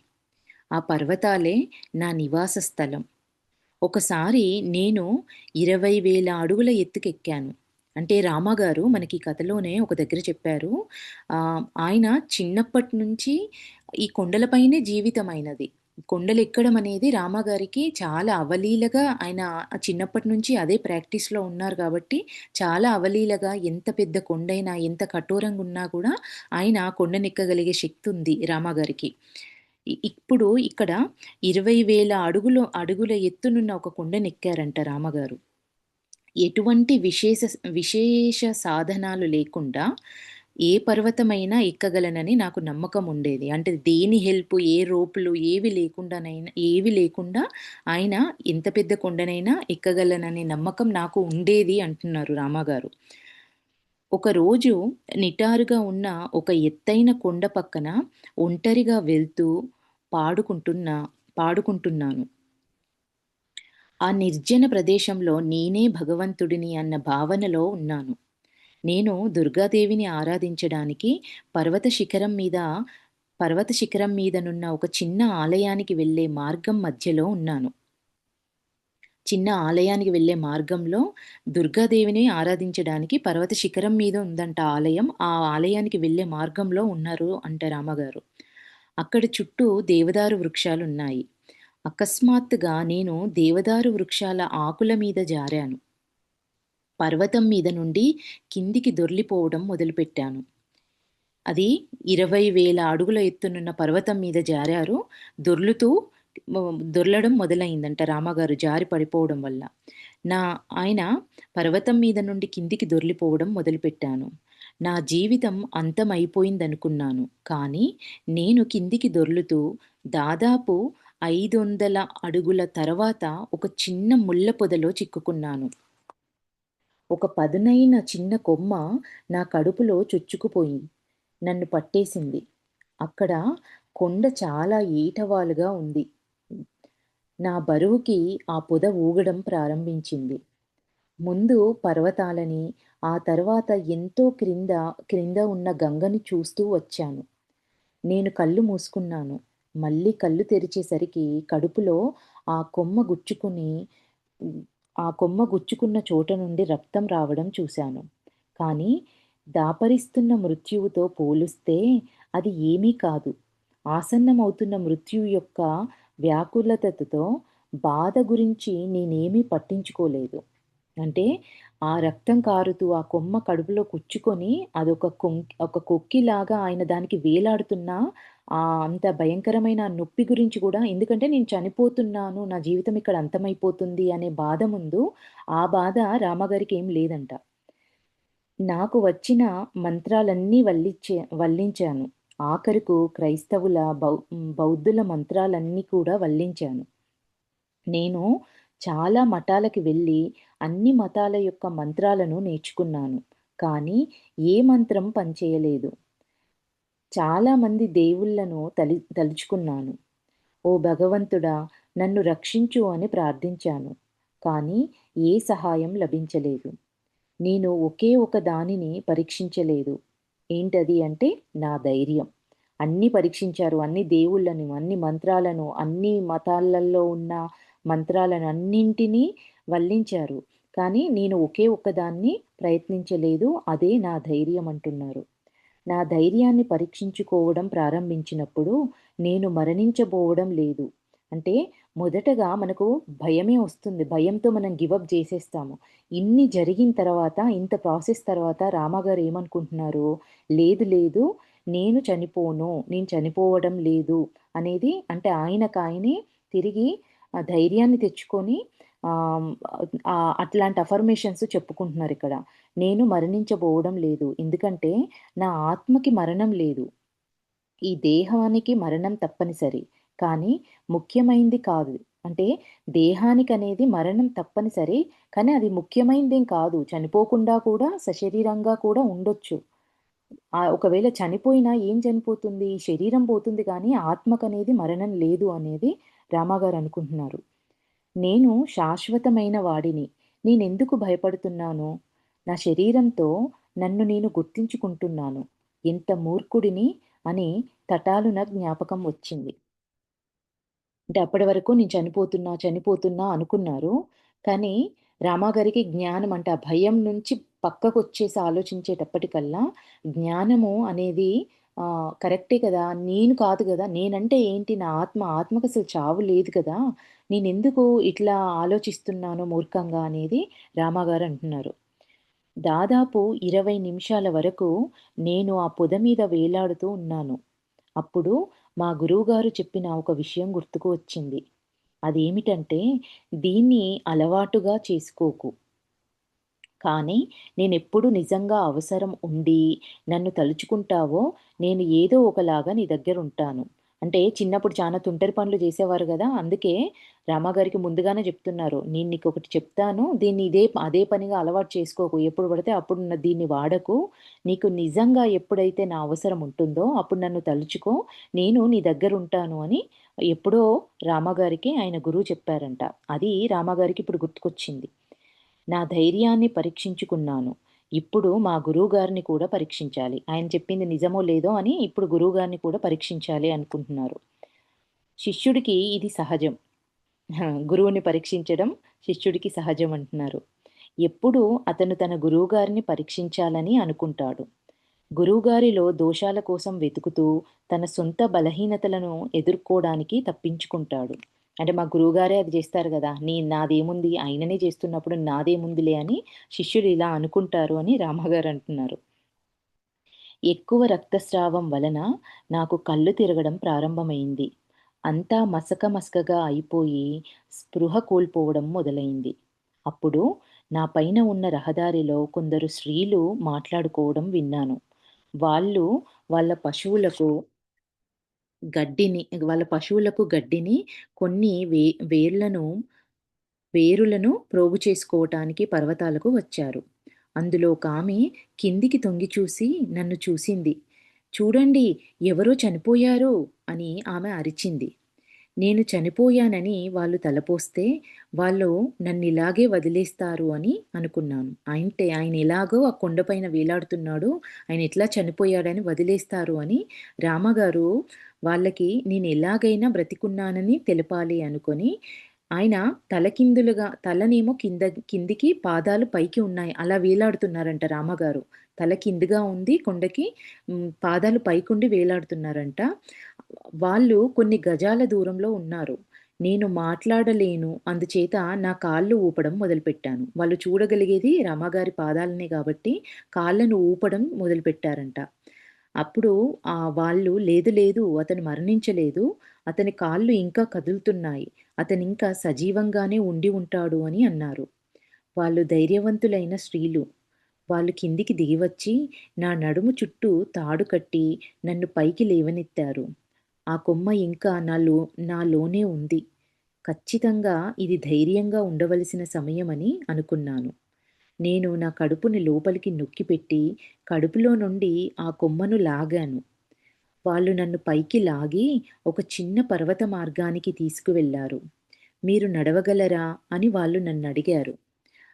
S1: ఆ పర్వతాలే నా నివాస స్థలం. ఒకసారి నేను 20,000 అడుగుల ఎత్తుకెక్కాను. అంటే రామాగారు మనకి ఈ కథలోనే ఒక దగ్గర చెప్పారు. ఆయన చిన్నప్పటి నుంచి ఈ కొండలపైనే జీవితమైనది. కొండలెక్కడం అనేది రామాగారికి చాలా అవలీలగా ఆయన చిన్నప్పటి నుంచి అదే ప్రాక్టీస్‌లో ఉన్నారు కాబట్టి, చాలా అవలీలగా ఎంత పెద్ద కొండైనా, ఎంత కఠోరంగున్నా కూడా ఆయన కొండనెక్కగలిగే శక్తుంది రామాగారికి. ఇప్పుడు ఇక్కడ 20,000 అడుగుల ఎత్తునున్న ఒక కొండనెక్కారంట రామగారు. ఎటువంటి విశేష సాధనాలు లేకుండా ఏ పర్వతమైనా ఎక్కగలనని నాకు నమ్మకం ఉండేది. అంటే దేని హెల్ప్, ఏ రోపులు ఏవి లేకుండా ఆయన ఎంత పెద్ద కొండనైనా ఎక్కగలననే నమ్మకం నాకు ఉండేది అంటున్నారు రామగారు. ఒకరోజు నిటారుగా ఉన్న ఒక ఎత్తైన కొండ పక్కన ఒంటరిగా వెళ్తూ పాడుకుంటున్నా పాడుకుంటున్నాను. ఆ నిర్జన ప్రదేశంలో నేనే భగవంతుడిని అన్న భావనలో ఉన్నాను. నేను దుర్గాదేవిని ఆరాధించడానికి పర్వత శిఖరం మీద పర్వత శిఖరం మీదనున్న ఒక చిన్న ఆలయానికి వెళ్ళే మార్గం మధ్యలో ఉన్నాను. చిన్న ఆలయానికి వెళ్ళే మార్గంలో దుర్గాదేవిని ఆరాధించడానికి పర్వత శిఖరం మీద ఉందంట ఆలయం. ఆ ఆలయానికి వెళ్ళే మార్గంలో ఉన్నారు అంట రామగారు. అక్కడ చుట్టూ దేవదారు వృక్షాలున్నాయి. అకస్మాత్తుగా నేను దేవదారు వృక్షాల ఆకుల మీద జారాను. పర్వతం మీద నుండి కిందికి దొర్లిపోవడం మొదలుపెట్టాను. అది 20,000 అడుగుల ఎత్తునున్న పర్వతం మీద జారారు. దొర్లుతూ దొర్లడం మొదలయిందంట రామగారు జారి పడిపోవడం వల్ల. నా ఆయన పర్వతం మీద నుండి కిందికి దొర్లిపోవడం మొదలుపెట్టాను. నా జీవితం అంతమైపోయిందనుకున్నాను. కానీ నేను కిందికి దొర్లుతూ దాదాపు 500 అడుగుల తర్వాత ఒక చిన్న ముళ్ళ పొదలో చిక్కుకున్నాను. ఒక పదునైన చిన్న కొమ్మ నా కడుపులో చొచ్చుకుపోయి నన్ను పట్టేసింది. అక్కడ కొండ చాలా ఏటవాలుగా ఉంది. నా బరువుకి ఆ పొద ఊగడం ప్రారంభించింది. ముందు పర్వతాలని, ఆ తర్వాత ఎంతో క్రింద ఉన్న గంగని చూస్తూ వచ్చాను. నేను కళ్ళు మూసుకున్నాను. మళ్ళీ కళ్ళు తెరిచేసరికి కడుపులో ఆ కొమ్మ గుచ్చుకుని హ్మ్, ఆ కొమ్మ గుచ్చుకున్న చోట నుండి రక్తం రావడం చూశాను. కానీ దాపరిస్తున్న మృత్యువుతో పోలుస్తే అది ఏమీ కాదు. ఆసన్నమవుతున్న మృత్యువు యొక్క వ్యాకులతతో బాధ గురించి నేనేమీ పట్టించుకోలేదు. అంటే ఆ రక్తం కారుతూ ఆ కొమ్మ కడుపులో కుచ్చుకొని ఒక కొక్కిలాగా ఆయన దానికి వేలాడుతున్నా అంత భయంకరమైన నొప్పి గురించి గూడా ఎందుకంటే నేను చనిపోతున్నాను. నా జీవితం ఇక్కడ అంతమైపోతుంది అనే బాధ ముందు ఆ బాధ రామగారికి ఏం లేదంట. నాకు వచ్చిన మంత్రాలన్నీ వల్లించాను. ఆఖరుకు బౌద్ధుల మంత్రాలన్నీ కూడా వల్లించాను. నేను చాలా మఠాలకి వెళ్ళి అన్ని మతాల యొక్క మంత్రాలను నేర్చుకున్నాను. కానీ ఏ మంత్రం పనిచేయలేదు. చాలామంది దేవుళ్ళను తలుచుకున్నాను. ఓ భగవంతుడా! నన్ను రక్షించు అని ప్రార్థించాను. కానీ ఏ సహాయం లభించలేదు. నేను ఒకే ఒక దానిని పరీక్షించలేదు. ఏంటది అంటే నా ధైర్యం. అన్నీ పరీక్షించారు. అన్ని దేవుళ్ళను, అన్ని మంత్రాలను, అన్ని మతాలలో ఉన్న మంత్రాలను అన్నింటినీ వల్లించారు. కానీ నేను ఒకే ఒక్కదాన్ని ప్రయత్నించలేదు. అదే నా ధైర్యం అంటున్నారు. నా ధైర్యాన్ని పరీక్షించుకోవడం ప్రారంభించినప్పుడు నేను మరణించబోవడం లేదు. అంటే మొదటగా మనకు భయమే వస్తుంది. భయంతో మనం గివ్ అప్ జేసేస్తాము. ఇన్ని జరిగిన తర్వాత, ఇంత ప్రాసెస్ తర్వాత రామాగారు ఏమనుకుంటున్నారు, లేదు లేదు నేను చనిపోను. నేను చనిపోవడం లేదు అనేది అంటే ఆయనకాయనే తిరిగి ఆ ధైర్యాన్ని తెచ్చుకొని ఆహ్, అట్లాంటి అఫర్మేషన్స్ చెప్పుకుంటున్నారిక్కడ. నేను మరణించబోవడం లేదు. ఎందుకంటే నా ఆత్మకి మరణం లేదు. ఈ దేహానికి మరణం తప్పనిసరి. కానీ ముఖ్యమైంది కాదు. అంటే దేహానికనేది మరణం తప్పనిసరి. కానీ అది ముఖ్యమైనదేం కాదు. చనిపోకుండా కూడా సశరీరంగా కూడా ఉండొచ్చు. ఒకవేళ చనిపోయినా ఏం చనిపోతుంది? శరీరం పోతుంది కానీ ఆత్మకనేది మరణం లేదు అనేది రామాగారు అనుకుంటున్నారు. నేను శాశ్వతమైన వాడిని. నేనెందుకు భయపడుతున్నాను? నా శరీరంతో నన్ను నేను గుర్తించుకుంటున్నాను. ఎంత మూర్ఖుడిని అని తటాలున జ్ఞాపకం వచ్చింది. అంటే అప్పటి వరకు నేను చనిపోతున్నా, చనిపోతున్నా అనుకున్నారు. కానీ రామాగారికి జ్ఞానం అంటే ఆ భయం నుంచి పక్కకొచ్చేసి ఆలోచించేటప్పటికల్లా జ్ఞానము అనేది కరెక్టే కదా! నేను కాదు గదా! నేనంటే ఏంటి? నా ఆత్మ, ఆత్మకసలు చావు లేదు కదా! నేనెందుకు ఇట్లా ఆలోచిస్తున్నాను మూర్ఖంగా అనేది రామాగారు అంటున్నారు. దాదాపు 20 నిమిషాల వరకు నేను ఆ పొద మీద వేలాడుతూ ఉన్నాను. అప్పుడు మా గురువుగారు చెప్పిన ఒక విషయం గుర్తుకు వచ్చింది. అదేమిటంటే, "దీన్ని అలవాటుగా చేసుకోకు. కానీ నేనెప్పుడు నిజంగా అవసరం ఉండి నన్ను తలుచుకుంటావో, నేను ఏదో ఒకలాగా నీ దగ్గరుంటాను." అంటే చిన్నప్పుడు చానా తుంటరి పనులు జేసేవారు గదా! అందుకే రామాగారికి ముందుగానే జెప్తున్నారు. "నేను నీకొకటి చెప్తాను. దీన్ని అదే పనిగా అలవాటు చేసుకోకు. ఎప్పుడు పడితే అప్పుడు దీన్ని వాడకు. నీకు నిజంగా ఎప్పుడైతే నా అవసరం ఉంటుందో అప్పుడు నన్ను తలుచుకో. నేను నీ దగ్గరుంటాను" అని ఎప్పుడో రామాగారికి ఆయన గురువు చెప్పారంట. అది రామాగారికి ఇప్పుడు గుర్తుకొచ్చింది. నా ధైర్యాన్ని పరీక్షించుకున్నాను. ఇప్పుడు మా గురువుగారిని కూడా పరీక్షించాలి. ఆయన చెప్పింది నిజమో లేదో అని ఇప్పుడు గురువుగారిని కూడా పరీక్షించాలి అనుకుంటున్నారు. శిష్యుడికి ఇది సహజం. గురువుని పరీక్షించడం శిష్యుడికి సహజం అంటున్నారు. ఎప్పుడూ అతను తన గురువుగారిని పరీక్షించాలని అనుకుంటాడు. గురువుగారిలో దోషాల కోసం వెతుకుతూ, తన సొంత బలహీనతలను ఎదుర్కోడానికి తప్పించుకుంటాడు. అంటే మా గురువుగారే అది జేస్తారు గదా! నాదేముంది ఆయననే జేస్తున్నప్పుడు నాదేముందిలే అని శిష్యులు ఇలా అనుకుంటారు అని రామగారు అంటున్నారు. ఎక్కువ రక్తస్రావం వలన నాకు కళ్ళు తిరగడం ప్రారంభమైంది. అంతా మసకగా అయిపోయి స్పృహ కోల్పోవడం మొదలైంది. అప్పుడు నా పైన ఉన్న రహదారిలో కొందరు స్త్రీలు మాట్లాడుకోవడం విన్నాను. వాళ్ళు వాళ్ళ పశువులకు గడ్డిని వాళ్ళ పశువులకు గడ్డిని కొన్ని వేరులను ప్రోగు చేసుకోవటానికి పర్వతాలకు వచ్చారు. అందులో ఒకామె కిందికి తొంగి చూసి నన్ను చూసింది. "చూడండి, ఎవరో చనిపోయారు" అని ఆమె అరిచింది. నేను చనిపోయానని వాళ్ళు తలపోస్తే, వాళ్ళు నన్నిలాగే వదిలేస్తారు అని అనుకున్నాను. అంటే ఆయన ఎలాగో ఆ కొండపైన వేలాడుతున్నాడు. ఆయన ఎట్లా చనిపోయాడని వదిలేస్తారు అని రామగారు వాళ్ళకి నేను ఎలాగైనా బ్రతికున్నానని తెలపాలి అనుకొని, ఆయన తలకిందులుగా తలనేమో కిందికి పాదాలు పైకి ఉన్నాయి. అలా వేలాడుతున్నారంట రామగారు. తల కిందుగా ఉంది కొండకి పాదాలు పైకుండి వేలాడుతున్నారంట. వాళ్ళు కొన్ని గజాల దూరంలో ఉన్నారు. నేను మాట్లాడలేను. అందుచేత నా కాళ్ళు ఊపడం మొదలుపెట్టాను. వాళ్ళు చూడగలిగేది రమాగారి పాదాలనే గాబట్టి, కాళ్ళను ఊపడం మొదలుపెట్టారంట. అప్పుడు వాళ్ళు లేదు లేదు అతను మరణించలేదు. అతని కాళ్ళు ఇంకా కదులుతున్నాయి. అతనింకా సజీవంగానే ఉండి ఉంటాడు అని అన్నారు. వాళ్ళు ధైర్యవంతులైన స్త్రీలు. వాళ్ళు కిందికి దిగివచ్చి, నా నడుము చుట్టూ తాడు కట్టి, నన్ను పైకి లేవనెత్తారు. ఆ కొమ్మ ఇంకా నాలోనే ఉంది. ఖచ్చితంగా ఇది ధైర్యంగా ఉండవలసిన సమయమని అనుకున్నాను. నేను నా కడుపుని లోపలికి నొక్కిపెట్టి, కడుపులో నుండి ఆ కొమ్మను లాగాను. వాళ్ళు నన్ను పైకి లాగి, ఒక చిన్న పర్వత మార్గానికి తీసుకువెళ్లారు. "మీరు నడవగలరా?" అని వాళ్ళు నన్నడిగారు.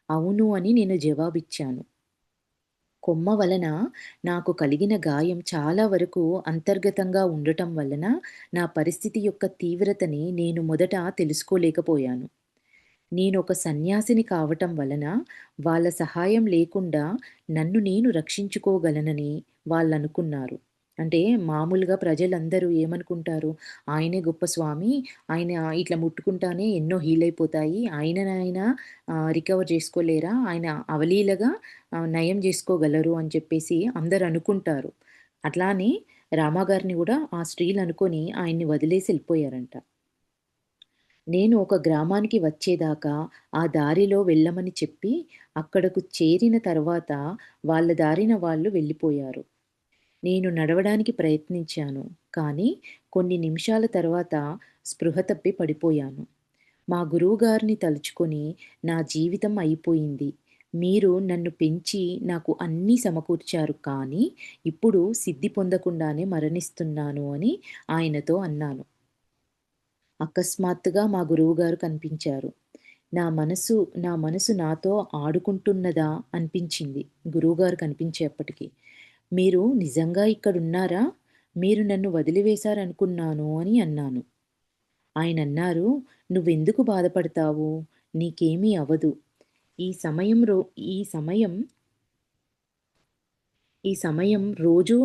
S1: అవును అని నేను జవాబిచ్చాను. కొమ్మ వలన నాకు కలిగిన గాయం చాలా వరకు అంతర్గతంగా ఉండటం వలన నా పరిస్థితి యొక్క తీవ్రతని నేను మొదట తెలుసుకోలేకపోయాను. నేనొక సన్యాసిని కావటం వలన వాళ్ళ సహాయం లేకుండా నన్ను నేను రక్షించుకోగలనని వాళ్ళనుకున్నారు. అంటే మామూలుగా ప్రజలందరూ ఏమనుకుంటారు, ఆయనే గొప్ప స్వామి, ఆయన ఇట్లా ముట్టుకుంటానే ఎన్నో హీల్ అయిపోతాయి. ఆయననైనా రికవర్ చేసుకోలేరా? ఆయన అవలీలగా నయం జేసుకోగలరు అని చెప్పేసి అందరనుకుంటారు. అట్లా అని రామాగారిని గూడా ఆ స్త్రీలనుకోని ఆయన్ని వదిలేసి ఎళ్ళిపోయారంట. నేను ఒక గ్రామానికి వచ్చేదాకా ఆ దారిలో వెళ్ళమని చెప్పి, అక్కడకు చేరిన తర్వాత వాళ్ళ దారిన వాళ్ళు వెళ్ళిపోయారు. నేను నడవడానికి ప్రయత్నించాను. కానీ కొన్ని నిమిషాల తర్వాత స్పృహ తప్పి పడిపోయాను. మా గురువుగారిని తలుచుకొని నా జీవితం అయిపోయింది. మీరు నన్ను పెంచి నాకు అన్నీ సమకూర్చారు కానీ, ఇప్పుడు సిద్ధి పొందకుండానే మరణిస్తున్నాను అని ఆయనతో అన్నాను. అకస్మాత్తుగా మా గురువుగారు కనిపించారు. నా మనసు నా మనసు నాతో ఆడుకుంటున్నదా అనిపించింది గురువుగారు కనిపించేప్పటికి. "మీరు నిజంగా ఇక్కడున్నారా? మీరు నన్ను వదిలివేశారనుకున్నాను" అని అన్నాను. ఆయనన్నారు, "నువ్వెందుకు బాధపడతావు? నీకేమీ అవ్వదు. ఈ సమయం రో ఈ సమయం ఈ సమయం రోజు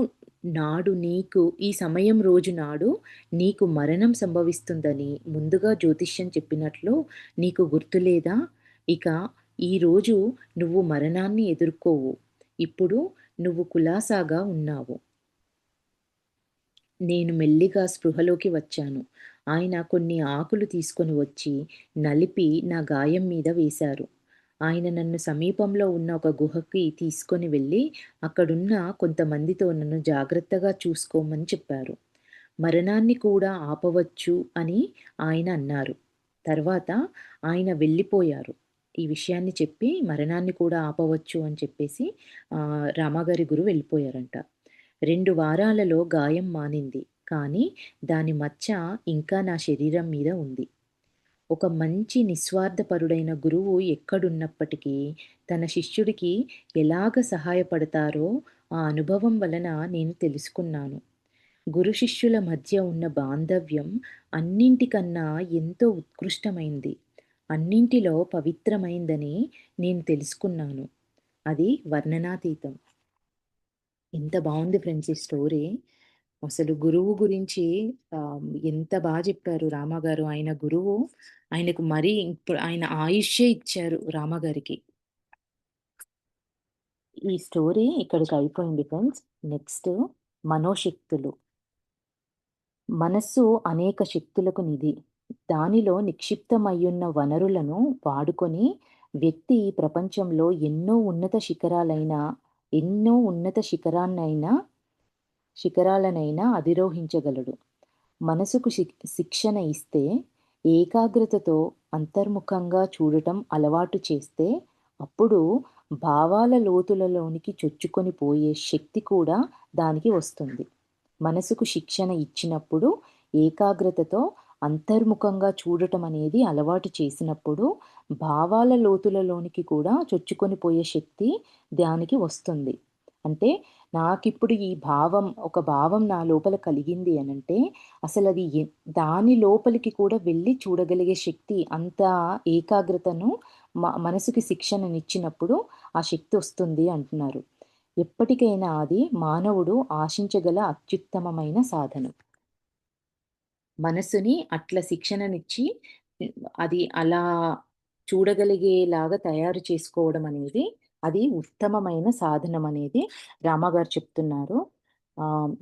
S1: ఈ సమయం రోజు నాడు నీకు మరణం సంభవిస్తుందని ముందుగా జ్యోతిష్యం చెప్పినట్లు నీకు గుర్తులేదా? ఇక ఈరోజు నువ్వు మరణాన్ని ఎదుర్కోవు. ఇప్పుడు నువ్వు కులాసాగా ఉన్నావు." నేను మెల్లిగా స్పృహలోకి వచ్చాను. ఆయన కొన్ని ఆకులు తీసుకొని వచ్చి, నలిపి నా గాయం మీద వేశారు. ఆయన నన్ను సమీపంలో ఉన్న ఒక గుహకి తీసుకొని వెళ్ళి, అక్కడున్న కొంతమందితో నన్ను జాగ్రత్తగా చూసుకోమని చెప్పారు. మరణాన్ని కూడా ఆపవచ్చు అని ఆయన అన్నారు. తర్వాత ఆయన వెళ్ళిపోయారు. ఈ విషయాన్ని చెప్పి మరణాన్ని కూడా ఆపవచ్చు అని చెప్పేసి రామగారి గురువు వెళ్ళిపోయారంట. 2 వారాలలో గాయం మానింది. కానీ దాని మచ్చ ఇంకా నా శరీరం మీద ఉంది. ఒక మంచి నిస్వార్థపరుడైన గురువు ఎక్కడున్నప్పటికీ తన శిష్యుడికి ఎలాగ సహాయపడతారో ఆ అనుభవం వలన నేను తెలుసుకున్నాను. గురు శిష్యుల మధ్య ఉన్న బాంధవ్యం అన్నింటికన్నా ఎంతో ఉత్కృష్టమైంది. అన్నింటిలో పవిత్రమైందని నేను తెలుసుకున్నాను. అది వర్ణనాతీతం. ఎంత బావుంది ఫ్రెండ్స్ ఈ స్టోరీ. అసలు గురువు గురించి ఎంత చెప్పారు రామగారు. ఆయన గురువు ఆయనకు మరీ ఇప్పుడు ఆయన ఆయుష్షే ఇచ్చారు రామగారికి. ఈ స్టోరీ ఇక్కడికి అయిపోయింది ఫ్రెండ్స్. నెక్స్ట్ మనోశక్తులు. మనస్సు అనేక శక్తులకు నిధి. దానిలో నిక్షిప్తమయ్యున్న వనరులను వాడుకొని వ్యక్తి ఈ ప్రపంచంలో ఎన్నో ఉన్నత శిఖరాలనైనా అధిరోహించగలడు. మనసుకు శిక్షణ ఇస్తే, ఏకాగ్రతతో అంతర్ముఖంగా చూడటం అలవాటు చేస్తే, అప్పుడు భావాల లోతులలోనికి చొచ్చుకొని పోయే శక్తి కూడా దానికి వస్తుంది. మనసుకు శిక్షణ ఇచ్చినప్పుడు, ఏకాగ్రతతో అంతర్ముఖంగా చూడటం అనేది అలవాటు చేసినప్పుడు, భావాల లోతులలోనికి కూడా చొచ్చుకొని పోయే శక్తి దానికి వస్తుంది. అంటే నాకిప్పుడు ఒక భావం నా లోపల కలిగింది అనంటే, అసలది దాని లోపలికి కూడా వెళ్ళి చూడగలిగే శక్తి, అంత ఏకాగ్రతను మనసుకి శిక్షణనిచ్చినప్పుడు ఆ శక్తి వస్తుంది అంటున్నారు. ఎప్పటికైనా అది మానవుడు ఆశించగల అత్యుత్తమమైన సాధనం. మనసుని అట్లా శిక్షణనిచ్చి అది అలా చూడగలిగేలాగా తయారు చేసుకోవడం అనేది, అది ఉత్తమమైన సాధనం అనేది రామగారు చెప్తున్నారు.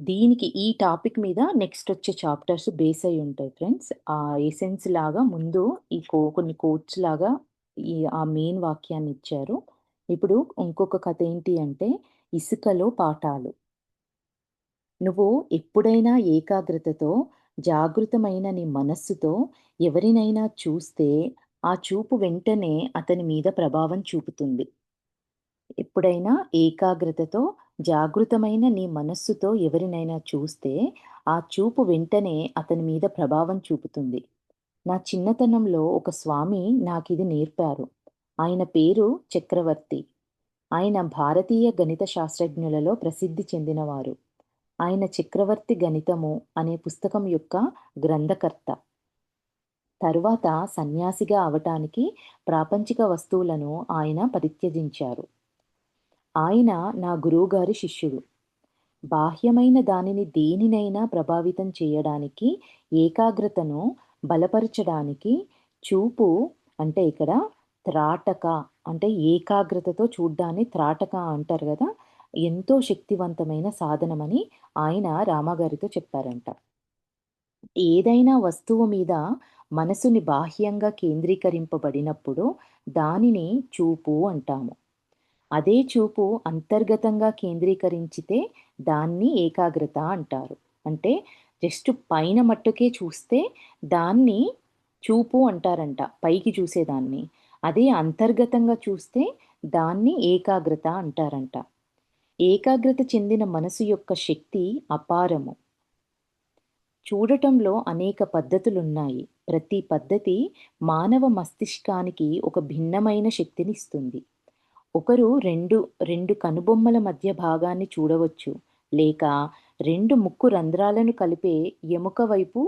S1: దీనికి ఈ టాపిక్ మీద నెక్స్ట్ వచ్చే చాప్టర్స్ బేస్ అయ్యి ఉంటాయి ఫ్రెండ్స్. ఆ ఎసెన్స్ లాగా ముందు కొన్ని కోట్స్ లాగా ఆ మెయిన్ వాక్యాన్ని ఇచ్చారు. ఇప్పుడు ఇంకొక కథ ఏంటి అంటే, ఇసుకలో పాఠాలు. నువ్వు ఎప్పుడైనా ఏకాగ్రతతో, జాగృతమైన నీ మనస్సుతో ఎవరినైనా చూస్తే, ఆ చూపు వెంటనే అతని మీద ప్రభావం చూపుతుంది. ఎప్పుడైనా ఏకాగ్రతతో, జాగృతమైన నీ మనస్సుతో ఎవరినైనా చూస్తే, ఆ చూపు వెంటనే అతని మీద ప్రభావం చూపుతుంది. నా చిన్నతనంలో ఒక స్వామి నాకిది నేర్పారు. ఆయన పేరు చక్రవర్తి. ఆయన భారతీయ గణిత శాస్త్రజ్ఞులలో ప్రసిద్ధి చెందినవారు. ఆయన 'చక్రవర్తి గణితము' అనే పుస్తకం యొక్క గ్రంథకర్త. తరువాత సన్యాసిగా అవటానికి ప్రాపంచిక వస్తువులను ఆయన పరిత్యజించారు. ఆయన నా గురువుగారి శిష్యుడు. బాహ్యమైన దేనినైనా ప్రభావితం చేయడానికి, ఏకాగ్రతను బలపరచడానికి చూపు అంటే ఇక్కడ త్రాటక అంటే ఏకాగ్రతతో చూడ్డాన్ని త్రాటక అంటారు గదా! ఎంతో శక్తివంతమైన సాధనమని ఆయన రామగారితో చెప్పారంట. ఏదైనా వస్తువు మీద మనసుని బాహ్యంగా కేంద్రీకరింపబడినప్పుడు దానిని చూపు అంటాము. అదే చూపు అంతర్గతంగా కేంద్రీకరించితే దాన్ని ఏకాగ్రత అంటారు. అంటే జస్ట్ పైన మట్టుకే చూస్తే దాన్ని చూపు అంటారంట. పైకి చూసేదాన్ని. అదే అంతర్గతంగా చూస్తే దాన్ని ఏకాగ్రత అంటారంట. ఏకాగ్రత చెందిన మనసు యొక్క శక్తి అపారము. చూడటంలో అనేక పద్ధతులున్నాయి. ప్రతి పద్ధతి మానవ మస్తిష్కానికి ఒక భిన్నమైన శక్తినిస్తుంది. ఒకరు 2 కనుబొమ్మల మధ్య భాగాన్ని చూడవచ్చు. లేక 2 ముక్కు రంధ్రాలను కలిపే ఎముక వైపు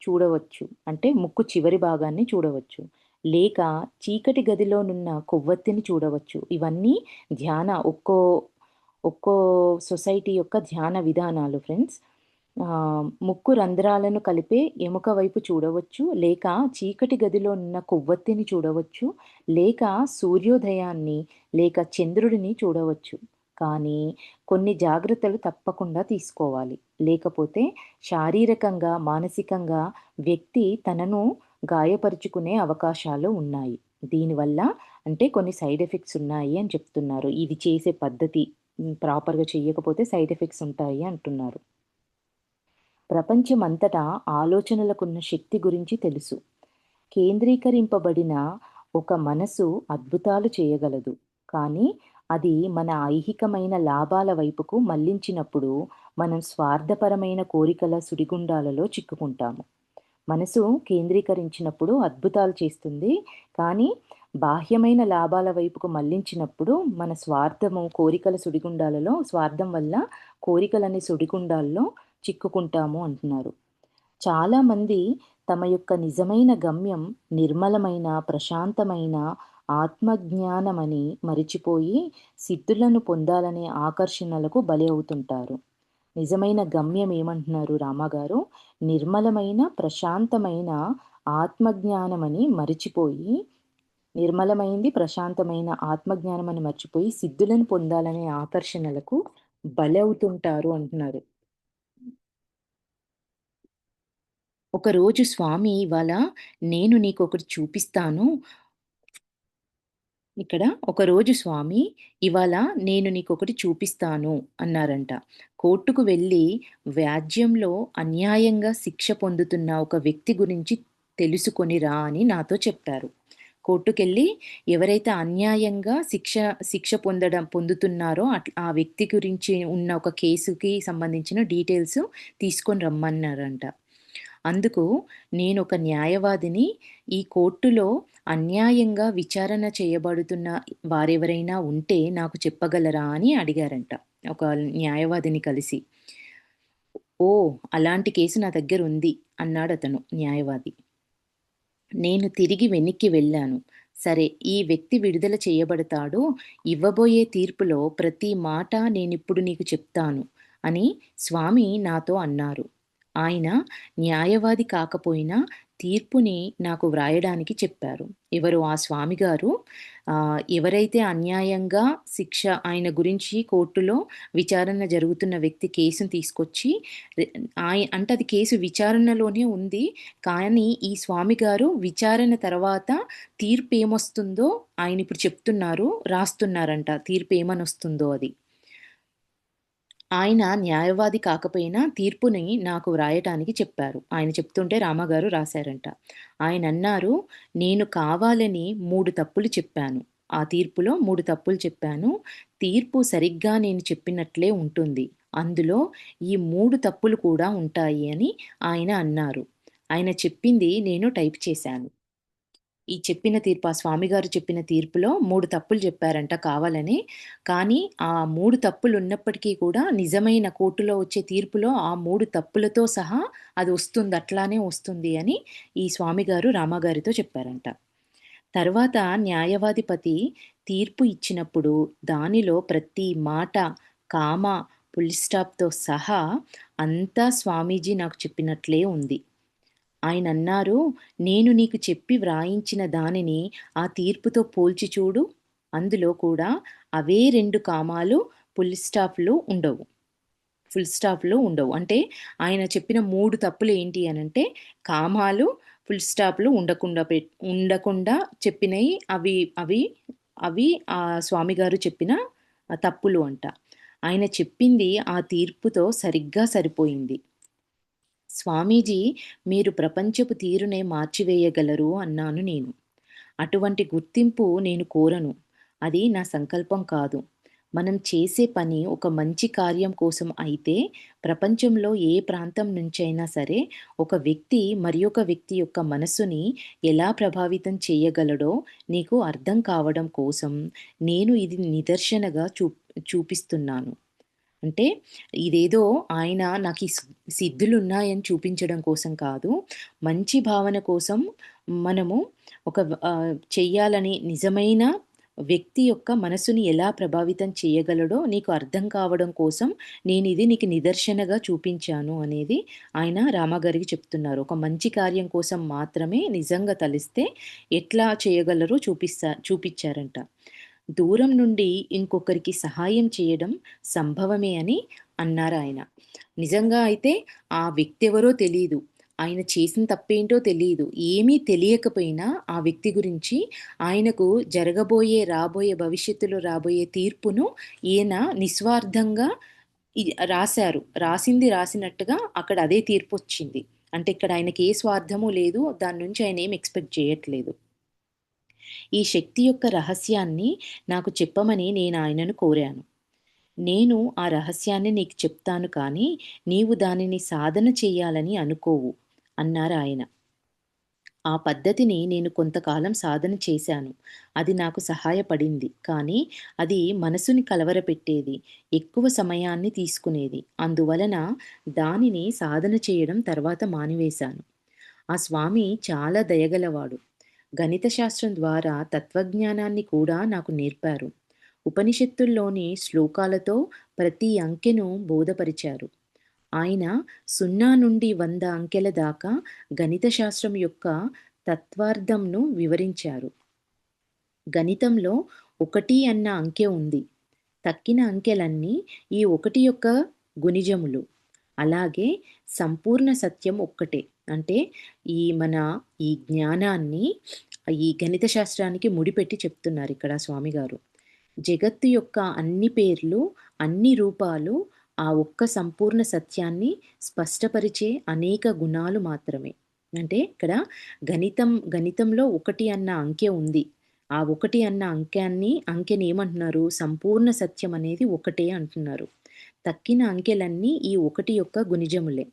S1: చూడవచ్చు. అంటే ముక్కు చివరి భాగాన్ని చూడవచ్చు. లేక చీకటి గదిలోనున్న కొవ్వొత్తిని చూడవచ్చు. ఇవన్నీ ధ్యాన ఒక్కో ఒక్కో సొసైటీ యొక్క ధ్యాన విధానాలు ఫ్రెండ్స్. ముక్కు రంధ్రాలను కలిపే ఎముక వైపు చూడవచ్చు. లేక చీకటి గదిలో ఉన్న కొవ్వొత్తిని చూడవచ్చు. లేక సూర్యోదయాన్ని లేక చంద్రుడిని చూడవచ్చు. కానీ కొన్ని జాగ్రత్తలు తప్పకుండా తీసుకోవాలి. లేకపోతే శారీరకంగా, మానసికంగా వ్యక్తి తనను గాయపరుచుకునే అవకాశాలు ఉన్నాయి. దీనివల్ల అంటే కొన్ని సైడ్ ఎఫెక్ట్స్ ఉన్నాయి అని చెప్తున్నారు. ఇది చేసే పద్ధతి ప్రాపర్‌గా చెయ్యకపోతే సైడ్ ఎఫెక్ట్స్ ఉంటాయి అంటున్నారు. ప్రపంచమంతటా ఆలోచనలకున్న శక్తి గురించి తెలుసు. కేంద్రీకరింపబడిన ఒక మనసు అద్భుతాలు చేయగలదు. కానీ అది మన ఐహికమైన లాభాల వైపుకు మళ్లించినప్పుడు మనం స్వార్థపరమైన కోరికల సుడిగుండాలలో చిక్కుకుంటాము. మనసు కేంద్రీకరించినప్పుడు అద్భుతాలు చేస్తుంది. కానీ బాహ్యమైన లాభాల వైపుకు మళ్లించినప్పుడు మన స్వార్థము, కోరికల సుడిగుండాలలో స్వార్థం వల్ల కోరికలనే సుడిగుండాల్లో చిక్కుకుంటాము అంటున్నారు. చాలామంది తమ యొక్క నిజమైన గమ్యం నిర్మలమైన, ప్రశాంతమైన ఆత్మజ్ఞానమని మరిచిపోయి సిద్ధులను పొందాలనే ఆకర్షణలకు బలి అవుతుంటారు. నిజమైన గమ్యం ఏమంటున్నారు రామగారు? నిర్మలమైన, ప్రశాంతమైన ఆత్మజ్ఞానమని మరిచిపోయి నిర్మలమైంది, ప్రశాంతమైన ఆత్మజ్ఞానమని మర్చిపోయి సిద్ధులను పొందాలనే ఆకర్షణలకు బలవుతుంటారు అంటున్నారు. ఒకరోజు స్వామి ఇవాళ నేను నీకొకటి చూపిస్తాను. ఇక్కడ ఒకరోజు స్వామి ఇవాళ నేను నీకొకటి చూపిస్తాను అన్నారంట. కోర్టుకు వెళ్ళి వ్యాజ్యంలో అన్యాయంగా శిక్ష పొందుతున్న ఒక వ్యక్తి గురించి తెలుసుకొని రా అని నాతో చెప్పారు. కోర్టుకెళ్ళి ఎవరైతే అన్యాయంగా శిక్ష పొందుతున్నారో ఆ వ్యక్తి గురించి ఉన్న ఒక కేసుకి సంబంధించిన డీటెయిల్స్ తీసుకొని రమ్మన్నారంట. అందుకు నేనొక న్యాయవాదిని, ఈ కోర్టులో అన్యాయంగా విచారణ చేయబడుతున్న వారెవరైనా ఉంటే నాకు చెప్పగలరా అని అడిగారంట. ఒక న్యాయవాదిని కలిసి. ఓహ్! అలాంటి కేసు నా దగ్గరుంది అన్నాడతను న్యాయవాది. నేను తిరిగి వెనక్కి వెళ్ళాను. సరే, ఈ వ్యక్తి విడుదల చేయబడతాడో, ఇవ్వబోయే తీర్పులో ప్రతి మాట నేనిప్పుడు నీకు చెప్తాను అని స్వామి నాతో అన్నారు. ఆయన న్యాయవాది కాకపోయినా తీర్పుని నాకు వ్రాయడానికి చెప్పారు. ఎవరు ఆ స్వామిగారు ఎవరైతే అన్యాయంగా ఆయన గురించి కోర్టులో విచారణ జరుగుతున్న వ్యక్తి కేసుని తీసుకొచ్చి అంటే అది కేసు విచారణలోనే ఉంది. కానీ ఈ స్వామిగారు విచారణ తర్వాత తీర్పు ఏమొస్తుందో ఆయన ఇప్పుడు చెప్తున్నారు, రాస్తున్నారంట. తీర్పు ఏమనొస్తుందో అది. ఆయన న్యాయవాది కాకపోయినా తీర్పుని నాకు వ్రాయటానికి చెప్పారు. ఆయన చెప్తుంటే రామగారు రాశారంట. ఆయనన్నారు, "నేను కావాలని 3 తప్పులు చెప్పాను. ఆ తీర్పులో 3 తప్పులు చెప్పాను. తీర్పు సరిగ్గా నేను చెప్పినట్లే ఉంటుంది. అందులో ఈ 3 తప్పులు కూడా ఉంటాయి" అని ఆయన అన్నారు. ఆయన చెప్పింది నేను టైప్ చేశాను. ఈ చెప్పిన తీర్పు ఆ స్వామిగారు చెప్పిన తీర్పులో 3 తప్పులు చెప్పారంట కావాలని. కానీ ఆ 3 తప్పులున్నప్పటికీ కూడా నిజమైన కోర్టులో వచ్చే తీర్పులో ఆ 3 తప్పులతో సహా అది వస్తుంది. అట్లానే వస్తుంది అని ఈ స్వామిగారు రామగారితో చెప్పారంట. తర్వాత న్యాయవాధిపతి తీర్పు ఇచ్చినప్పుడు దానిలో ప్రతి మాట, కామ, ఫుల్ స్టాప్‌తో సహా అంతా స్వామీజీ నాకు చెప్పినట్లే ఉంది. ఆయనన్నారు, "నేను నీకు చెప్పి వ్రాయించిన దానిని ఆ తీర్పుతో పోల్చి చూడు. అందులో కూడా అవే 2 కామాలు ఫుల్ స్టాప్‌లు ఉండవు. అంటే ఆయన చెప్పిన 3 తప్పులు ఏంటి అనంటే, కామాలు, ఫుల్ స్టాప్‌లు ఉండకుండా చెప్పినయి అవి అవి అవి స్వామిగారు చెప్పిన తప్పులు అంట. ఆయన చెప్పింది ఆ తీర్పుతో సరిగ్గా సరిపోయింది. స్వామీజీ, మీరు ప్రపంచపు తీరునే మార్చివేయగలరు అన్నాను నేను. అటువంటి గుర్తింపు నేను కోరను. అది నా సంకల్పం కాదు. మనం చేసే పని ఒక మంచి కార్యం కోసం అయితే, ప్రపంచంలో ఏ ప్రాంతం నుంచైనా సరే, ఒక వ్యక్తి మరియొక వ్యక్తి యొక్క మనస్సుని ఎలా ప్రభావితం చేయగలడో నీకు అర్థం కావడం కోసం, నేను ఇది నిదర్శనగా చూపిస్తున్నాను. అంటే ఇదేదో ఆయన నాకీ సిద్ధులున్నాయని చూపించడం కోసం కాదు. మంచి భావన కోసం మనము చెయ్యాలని నిజమైన వ్యక్తి యొక్క మనసుని ఎలా ప్రభావితం చేయగలడో నీకు అర్థం కావడం కోసం నేనిది నీకు నిదర్శనగా చూపించాను అనేది ఆయన రామాగారికి చెప్తున్నారు. ఒక మంచి కార్యం కోసం మాత్రమే నిజంగా తలిస్తే ఎట్లా చేయగలరో చూపిచ్చారంట. దూరం నుండి ఇంకొకరికి సహాయం చేయడం సంభవమే అని అన్నారాయన. నిజంగా అయితే ఆ వ్యక్తి ఎవరో తెలీదు. ఆయన చేసిన తప్పేంటో తెలీదు. ఏమీ తెలియకపోయినా ఆ వ్యక్తి గురించి ఆయనకు రాబోయే భవిష్యత్తులో రాబోయే తీర్పును ఈయన నిస్వార్థంగా ఇ రాసారు. రాసింది రాసినట్టుగా అక్కడ అదే తీర్పొచ్చింది. అంటే ఇక్కడ ఆయనకి ఏ స్వార్థము లేదు. దాని నుంచి ఆయన ఏమి ఎక్స్‌పెక్ట్ చేయట్లేదు. ఈ శక్తి యొక్క రహస్యాన్ని నాకు చెప్పమని నేనాయనను కోరాను. నేను ఆ రహస్యాన్ని నీకు చెప్తాను కానీ, నీవు దానిని సాధన చెయ్యాలని అనుకోవు అన్నారాయన. ఆ పద్ధతిని నేను కొంతకాలం సాధన చేశాను. అది నాకు సహాయపడింది. కానీ అది మనసుని కలవరపెట్టేది. ఎక్కువ సమయాన్ని తీసుకునేది. అందువలన దానిని సాధన చేయడం తర్వాత మానివేశాను. ఆ స్వామి చాలా దయగలవాడు. గణిత శాస్త్రం ద్వారా తత్వజ్ఞానాన్ని కూడా నాకు నేర్పారు. ఉపనిషత్తుల్లోని శ్లోకాలతో ప్రతి అంకెను బోధపరిచారు. ఆయన 0 నుండి 100 అంకెల దాకా గణిత శాస్త్రం యొక్క తత్వార్థంను వివరించారు. గణితంలో 1 అన్న అంకె ఉంది. తక్కిన అంకెలన్నీ ఈ 1 యొక్క గుణిజములు. అలాగే సంపూర్ణ సత్యం ఒక్కటే. అంటే ఈ జ్ఞానాన్ని ఈ గణిత శాస్త్రానికి ముడిపెట్టి చెప్తున్నారిక్కడ స్వామిగారు. జగత్తు యొక్క అన్ని పేర్లు, అన్ని రూపాలు ఆ ఒక్క సంపూర్ణ సత్యాన్ని స్పష్టపరిచే అనేక గుణాలు మాత్రమే. అంటే ఇక్కడ గణితంలో 1 అన్న అంకె ఉంది. ఆ 1 అన్న అంకెని ఏమంటున్నారు? సంపూర్ణ సత్యం అనేది ఒకటే అంటున్నారు. తక్కిన అంకెలన్నీ ఈ 1 యొక్క గుణిజములే.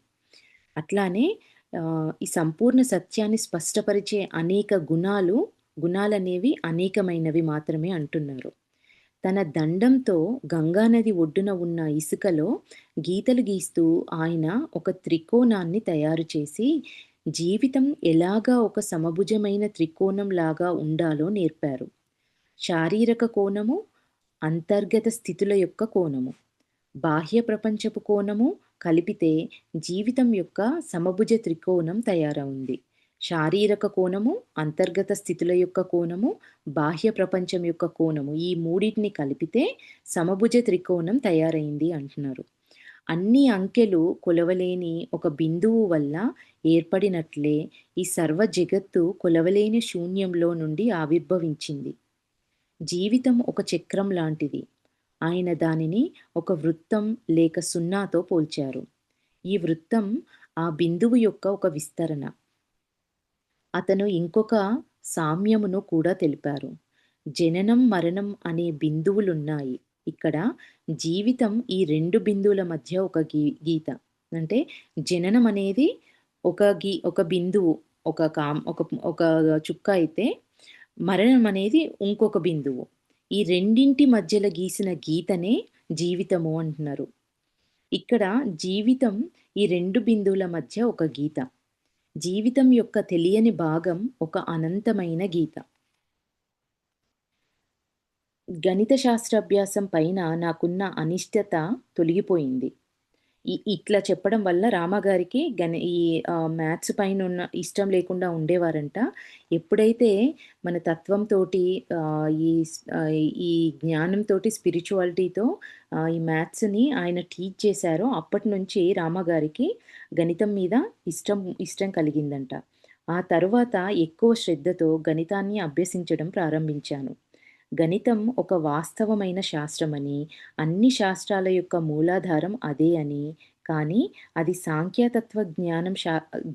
S1: అట్లానే ఈ సంపూర్ణ సత్యాన్ని స్పష్టపరిచే అనేక గుణాలనేవి అనేకమైనవి మాత్రమే అంటున్నారు. తన దండంతో గంగానది ఒడ్డున ఉన్న ఇసుకలో గీతలు గీస్తూ ఆయన ఒక త్రికోణాన్ని తయారు చేసి, జీవితం ఎలాగా ఒక సమభుజమైన త్రికోణంలాగా ఉండాలో నేర్పారు. శారీరక కోణము, అంతర్గత స్థితుల యొక్క కోణము, బాహ్య ప్రపంచపు కోణము కలిపితే జీవితం యొక్క సమభుజ త్రికోణం తయారవుంది. శారీరక కోణము, అంతర్గత స్థితుల యొక్క కోణము, బాహ్య ప్రపంచం యొక్క కోణము ఈ మూడిటిని కలిపితే సమభుజ త్రికోణం తయారైంది అంటున్నారు. అన్ని అంకెలు కొలవలేని ఒక బిందువు వల్ల ఏర్పడినట్లే ఈ సర్వ జగత్తు కొలవలేని శూన్యంలో నుండి ఆవిర్భవించింది. జీవితం ఒక చక్రం లాంటిది. ఆయన దానిని ఒక వృత్తం లేక సున్నాతో పోల్చారు. ఈ వృత్తం ఆ బిందువు యొక్క ఒక విస్తరణ. అతను ఇంకొక సామ్యమును కూడా తెలిపారు. జననం, మరణం అనే బిందువులున్నాయి. ఇక్కడ జీవితం ఈ 2 బిందువుల మధ్య ఒక గీత. అంటే జననం అనేది ఒక బిందువు, ఒక కామ్ ఒక ఒక చుక్క అయితే, మరణం అనేది ఇంకొక బిందువు. ఈ రెండింటి మధ్యల గీసిన గీతనే జీవితము అంటున్నారు. ఇక్కడ జీవితం ఈ 2 బిందువుల మధ్య ఒక గీత. జీవితం యొక్క తెలియని భాగం ఒక అనంతమైన గీత. గణిత శాస్త్రాభ్యాసం పైన నాకున్న అనిష్టత తొలగిపోయింది. ఇట్లా చెప్పడం వల్ల రామగారికి మ్యాథ్స్ పైనున్న ఇష్టం లేకుండా ఉండేవారంట. ఎప్పుడైతే మన తత్వంతోటి ఈ జ్ఞానంతోటి స్పిరిచువాలిటీతో ఈ మ్యాథ్స్‌ని ఆయన టీచ్ చేశారో అప్పటినుంచి రామగారికి గణితం మీద ఇష్టం కలిగిందంట. ఆ తరువాత ఎక్కువ శ్రద్ధతో గణితాన్ని అభ్యసించడం ప్రారంభించాను. గణితం ఒక వాస్తవమైన శాస్త్రమని, అన్ని శాస్త్రాల యొక్క మూలాధారం అదే అని, కానీ అది సాంఖ్యతత్వ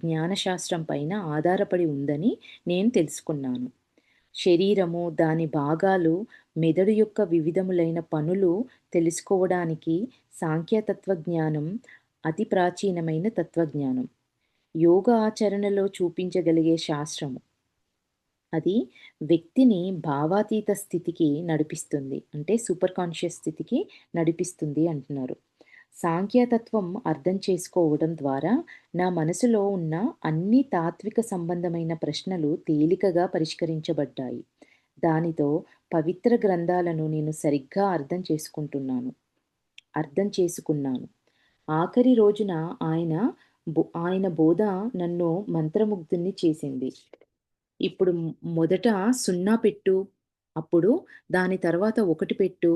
S1: జ్ఞానశాస్త్రం పైన ఆధారపడి ఉందని నేను తెలుసుకున్నాను. శరీరము, దాని భాగాలు, మెదడు యొక్క వివిధములైన పనులు తెలుసుకోవడానికి సాంఖ్యతత్వజ్ఞానం అతి ప్రాచీనమైన తత్వజ్ఞానం. యోగ ఆచరణలో చూపించగలిగే శాస్త్రము. అది వ్యక్తిని భావాతీత స్థితికి నడిపిస్తుంది. అంటే సూపర్ కాన్షియస్ స్థితికి నడిపిస్తుంది అంటున్నారు. సాంఖ్యతత్వం అర్థం చేసుకోవడం ద్వారా నా మనసులో ఉన్న అన్ని తాత్విక సంబంధమైన ప్రశ్నలు తేలికగా పరిష్కరించబడ్డాయి. దానితో పవిత్ర గ్రంథాలను నేను సరిగ్గా అర్థం చేసుకున్నాను. ఆఖరి రోజున ఆయన బోధ నన్ను మంత్రముగ్ధున్ని చేసింది. ఇప్పుడు మొదట 0 పెట్టు, అప్పుడు దాని తర్వాత 1 పెట్టు.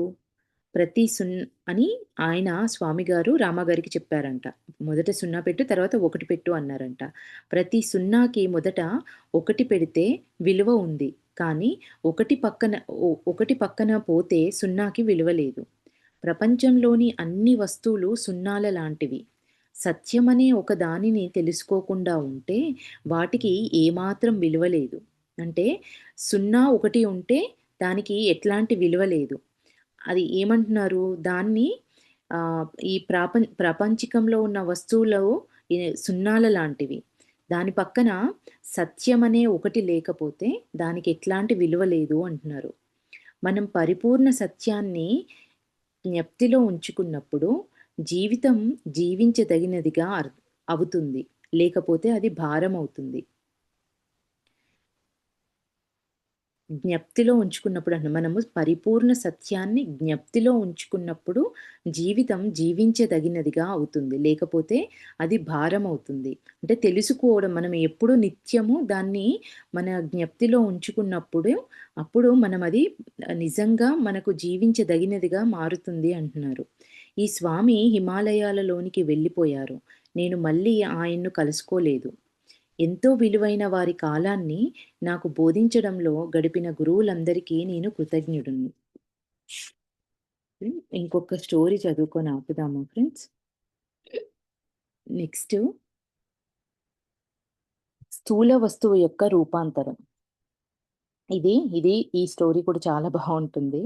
S1: ప్రతి సున్ అని ఆయన స్వామిగారు రామాగారికి చెప్పారంట. మొదట 0 పెట్టు, తర్వాత 1 పెట్టు అన్నారంట. ప్రతి సున్నాకి మొదట 1 పెడితే విలువ ఉంది. కానీ 1 పక్కన పోతే సున్నాకి విలువ లేదు. ప్రపంచంలోని అన్ని వస్తువులు సున్నాల లాంటివి. సత్యమనే ఒక దానిని తెలుసుకోకుండా ఉంటే వాటికి ఏమాత్రం విలువ లేదు. అంటే 0, 1 ఉంటే దానికి ఎట్లాంటి విలువ లేదు. అది ఏమంటున్నారు? దాన్ని ఈ ప్రపంచికంలో ఉన్న వస్తువులు సున్నాల లాంటివి. దాని పక్కన సత్యమనే ఒకటి లేకపోతే దానికి ఎట్లాంటి విలువ లేదు అంటున్నారు. మనం పరిపూర్ణ సత్యాన్ని జ్ఞప్తిలో ఉంచుకున్నప్పుడు జీవితం జీవించదగినదిగా అవుతుంది. లేకపోతే అది భారమవుతుంది. జ్ఞప్తిలో ఉంచుకున్నప్పుడు మనము పరిపూర్ణ సత్యాన్ని జ్ఞప్తిలో ఉంచుకున్నప్పుడు జీవితం జీవించదగినదిగా అవుతుంది. లేకపోతే అది భారమవుతుంది. అంటే తెలుసుకోవడం మనం ఎప్పుడు నిత్యము దాన్ని మన జ్ఞప్తిలో ఉంచుకున్నప్పుడు అప్పుడు మనం అది నిజంగా మనకు జీవించదగినదిగా మారుతుంది అంటున్నారు. ఈ స్వామి హిమాలయాలలోనికి వెళ్ళిపోయారు. నేను మళ్ళీ ఆయన్ను కలుసుకోలేదు. ఎంతో విలువైన వారి కాలాన్ని నాకు బోధించడంలో గడిపిన గురువులందరికీ నేను కృతజ్ఞుడిని. ఇంకొక స్టోరీ చదువుకొని ఆపుదామా ఫ్రెండ్స్? నెక్స్ట్ స్థూల వస్తువు యొక్క రూపాంతరం. ఇది ఈ స్టోరీ కూడా చాలా బావుంటుంది.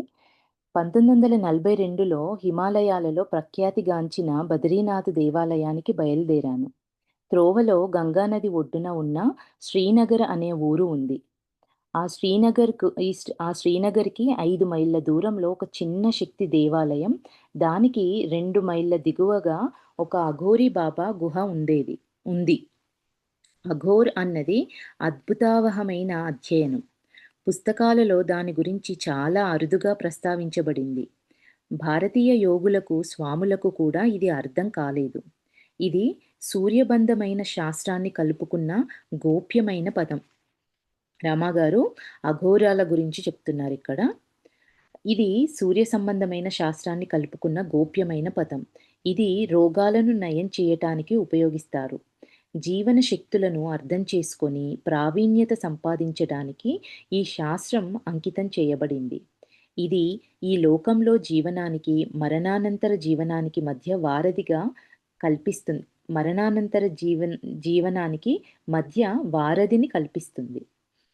S1: 1942లో హిమాలయాలలో ప్రఖ్యాతిగాంచిన బద్రీనాథ్ దేవాలయానికి బయలుదేరాను. త్రోవలో గంగానది ఒడ్డున ఉన్న శ్రీనగర్ అనే ఊరు ఉంది. ఆ శ్రీనగర్‌కి 5 మైళ్ళ దూరంలో ఒక చిన్న శక్తి దేవాలయం, దానికి 2 మైళ్ళ దిగువగా ఒక అఘోరి బాబా గుహ ఉంది. అఘోర్ అన్నది అద్భుతావహమైన అధ్యయనం. పుస్తకాలలో దాని గురించి చాలా అరుదుగా ప్రస్తావించబడింది. భారతీయ యోగులకు, స్వాములకు కూడా ఇది అర్థం కాలేదు. ఇది సూర్యబంధమైన శాస్త్రాన్ని కలుపుకున్న గోప్యమైన పదం. రామాగారు అఘోరాల గురించి చెప్తున్నారిక్కడ. ఇది సూర్య సంబంధమైన శాస్త్రాన్ని కలుపుకున్న గోప్యమైన పదం. ఇది రోగాలను నయం చేయటానికి ఉపయోగిస్తారు. జీవన శక్తులను అర్థం చేసుకొని ప్రావీణ్యత సంపాదించడానికి ఈ శాస్త్రం అంకితం చేయబడింది. ఇది ఈ లోకంలో జీవనానికి, మరణానంతర జీవనానికి మధ్య వారధిగా కల్పిస్తుంది. మరణానంతర జీవనానికి మధ్య వారధిని కల్పిస్తుంది.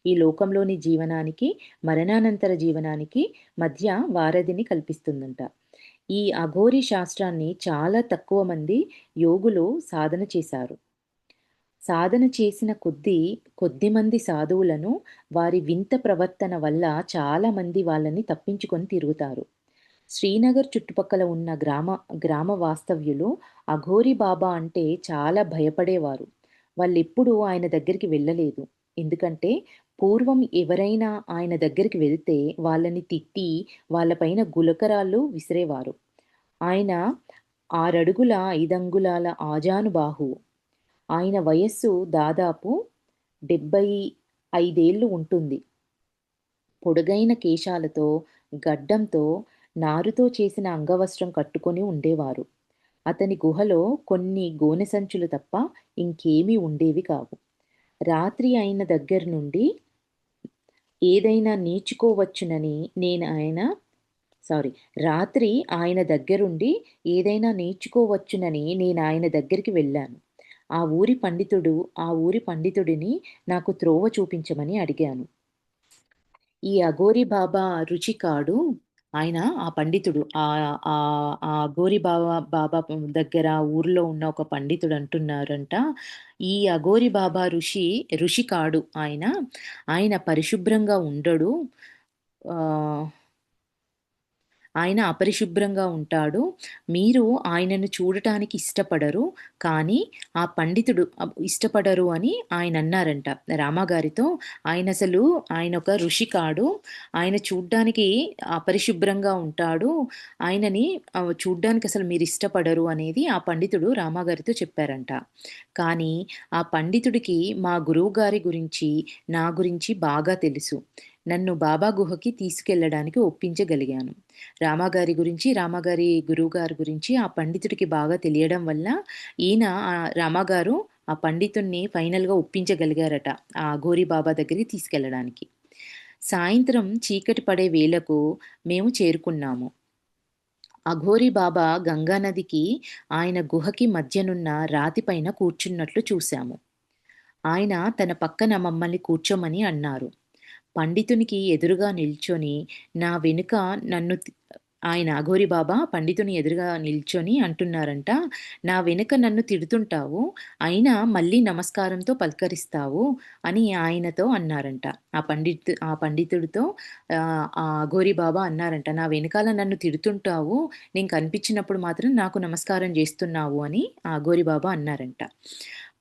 S1: ఈ లోకంలోని జీవనానికి, మరణానంతర జీవనానికి మధ్య వారధిని కల్పిస్తుందంట. ఈ అఘోరి శాస్త్రాన్ని చాలా తక్కువ మంది యోగులు సాధన చేశారు. సాధన చేసిన కొద్దిమంది సాధువులను వారి వింత ప్రవర్తన వల్ల చాలామంది వాళ్ళని తప్పించుకొని తిరుగుతారు. శ్రీనగర్ చుట్టుపక్కల ఉన్న గ్రామ వాస్తవ్యులు అఘోరి బాబా అంటే చాలా భయపడేవారు. వాళ్ళెప్పుడూ ఆయన దగ్గరికి వెళ్ళలేదు. ఎందుకంటే పూర్వం ఎవరైనా ఆయన దగ్గరికి వెళ్తే వాళ్ళని తిట్టి వాళ్ళపైన గులకరాళ్ళు విసిరేవారు. ఆయన 6 అడుగుల 5 అంగుళాల ఆజానుబాహువు. ఆయన వయస్సు దాదాపు 75 ఉంటుంది. పొడుగైన కేశాలతో, గడ్డంతో, నారుతో చేసిన అంగవస్త్రం కట్టుకొని ఉండేవారు. అతని గుహలో కొన్ని గోనె సంచులు తప్ప ఇంకేమీ ఉండేవి కావు. రాత్రి ఆయన దగ్గర నుండి ఏదైనా నేర్చుకోవచ్చునని రాత్రి ఆయన దగ్గరుండి ఏదైనా నేర్చుకోవచ్చునని నేను ఆయన దగ్గరికి వెళ్ళాను. ఆ ఊరి పండితుడిని నాకు త్రోవ చూపించమని అడిగాను. ఈ అఘోరి బాబా రుచికాడు. ఆయన ఆ పండితుడు ఆ అఘోరి బాబా దగ్గర ఊర్లో ఉన్న ఒక పండితుడు అంటున్నారంట, ఈ అఘోరి బాబా ఋషి కాడు ఆయన. ఆయన పరిశుభ్రంగా ఉండడు. ఆహ్ ఆయన అపరిశుభ్రంగా ఉంటాడు. మీరు ఆయనను చూడటానికి ఇష్టపడరు. కానీ ఆ పండితుడు ఇష్టపడరు అని ఆయనన్నారంట రామగారితో. ఆయనొక ఋషి కాడు. ఆయన చూడ్డానికి అపరిశుభ్రంగా ఉంటాడు. ఆయనని చూడ్డానికసలు మీరిష్టపడరు అనేది ఆ పండితుడు రామగారితో చెప్పారంట. కానీ ఆ పండితుడికి మా గురువుగారి గురించి, నా గురించి బాగా తెలుసు. నన్ను బాబా గుహకి తీసుకెళ్ళడానికి ఒప్పించగలిగాను. రామాగారి గురువుగారి గురించి ఆ పండితుడికి బాగా తెలియడం వల్ల ఈయన రామాగారు ఆ పండితుడిని ఫైనల్‌గా ఒప్పించగలిగారట. ఆ అఘోరి బాబా దగ్గరికి తీసుకెళ్ళడానికి. సాయంత్రం చీకటి పడే వేళకు మేము చేరుకున్నాము. అఘోరి బాబా గంగా నదికి ఆయన గుహకి మధ్యనున్న రాతిపైన కూర్చున్నట్లు చూశాము. ఆయన తన పక్కన మమ్మల్ని కూర్చోమని అన్నారు. పండితునికి ఎదురుగా నిల్చొని నా వెనుక నన్ను తి ఆయన అఘోరి బాబా పండితుని ఎదురుగా నిల్చొని అంటున్నారంట, "నా వెనుక నన్ను తిడుతుంటావు. అయినా మళ్ళీ నమస్కారంతో పలకరిస్తావు" అని ఆయనతో అన్నారంట. ఆ పండితుడితో ఆ అఘోరి బాబా అన్నారంట, "నా వెనకాల నన్ను తిడుతుంటావు. నేను కనిపించినప్పుడు మాత్రం నాకు నమస్కారం చేస్తున్నావు" అని ఆ అఘోరి బాబా అన్నారంట.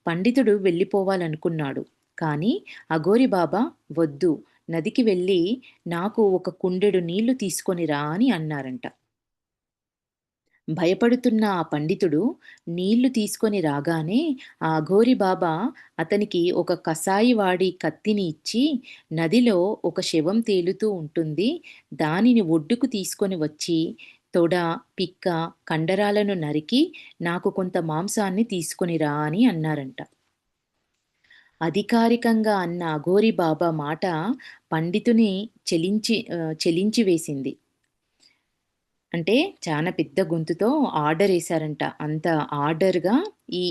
S1: పండితుడు వెళ్ళిపోవాలనుకున్నాడు. కానీ అఘోరి బాబా, "వద్దు. నదికి వెళ్ళి నాకు ఒక కుండెడు నీళ్లు తీసుకొని రా" అని అన్నారంట. భయపడుతున్న ఆ పండితుడు నీళ్లు తీసుకొని రాగానే ఆ అఘోరి బాబా అతనికి ఒక కసాయివాడి కత్తిని ఇచ్చి, "నదిలో ఒక శవం తేలుతూ ఉంటుంది. దానిని ఒడ్డుకు తీసుకొని వచ్చి తొడ, పిక్క, కండరాలను నరికి నాకు కొంత మాంసాన్ని తీసుకొని రా" అని అన్నారంట. అధికారికంగా అన్న అఘోరి బాబా మాట పండితుని చలించివేసింది. అంటే చానా పెద్ద గొంతుతో ఆర్డరేశారంట. అంత ఆర్డర్‌గా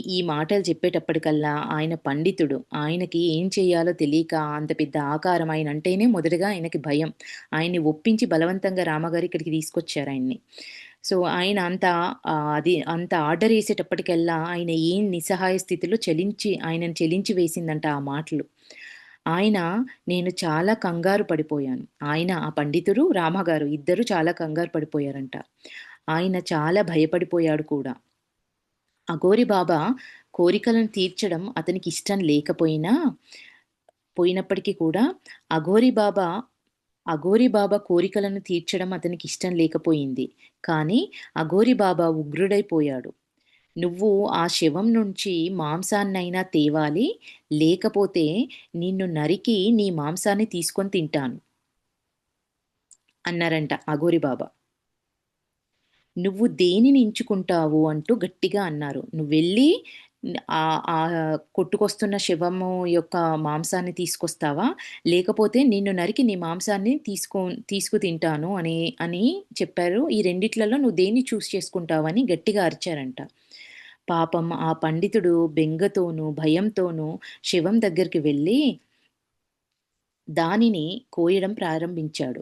S1: ఈ మాటలు చెప్పేటప్పటికల్లా ఆయన పండితుడు. ఆయనకి ఏం చేయాలో తెలియక అంత పెద్ద ఆకారం ఆయనంటేనే మొదటగా ఆయనకి భయం. ఆయన్ని ఒప్పించి బలవంతంగా రామగారు ఇక్కడికి తీసుకొచ్చారాయన్ని. సో, ఆయన అంత ఆర్డరేసేటప్పటికల్లా ఆయన ఏం నిస్సహాయ స్థితిలో ఆయనను చలించి వేసిందంట ఆ మాటలు. ఆయన నేను చాలా కంగారు పడిపోయాను. ఆ పండితుడు, రామగారు ఇద్దరూ చాలా కంగారు పడిపోయారంట. ఆయన చాలా భయపడిపోయాడు కూడా. అఘోరి బాబా కోరికలను తీర్చడం అతనికిష్టం పోయినప్పటికీ కూడా అఘోరి బాబా అఘోరి బాబా కోరికలను తీర్చడం అతనికిష్టం లేకపోయింది. కానీ అఘోరి బాబా ఉగ్రుడైపోయాడు. "నువ్వు ఆ శవం నుంచి మాంసాన్నైనా తేవాలి. లేకపోతే నిన్ను నరికి నీ మాంసాన్ని తీసుకొని తింటాను" అన్నారంట అఘోరి బాబా. "నువ్వు దేనిని ఎంచుకుంటావు" అంటూ గట్టిగా అన్నారు. "నువ్వెళ్ళి కొట్టుకొస్తున్న శవము యొక్క మాంసాన్ని తీసుకొస్తావా? లేకపోతే నిన్ను నరికి నీ మాంసాన్ని తీసుకు తింటాను" అని చెప్పారు. "ఈ రెండిట్లలో నువ్వు దేన్ని చేసుకుంటావని" గట్టిగా అరిచారంట. పాపం ఆ పండితుడు బెంగతోనూ, భయంతోనూ శవం దగ్గరికి వెళ్ళి దానిని కోయడం ప్రారంభించాడు.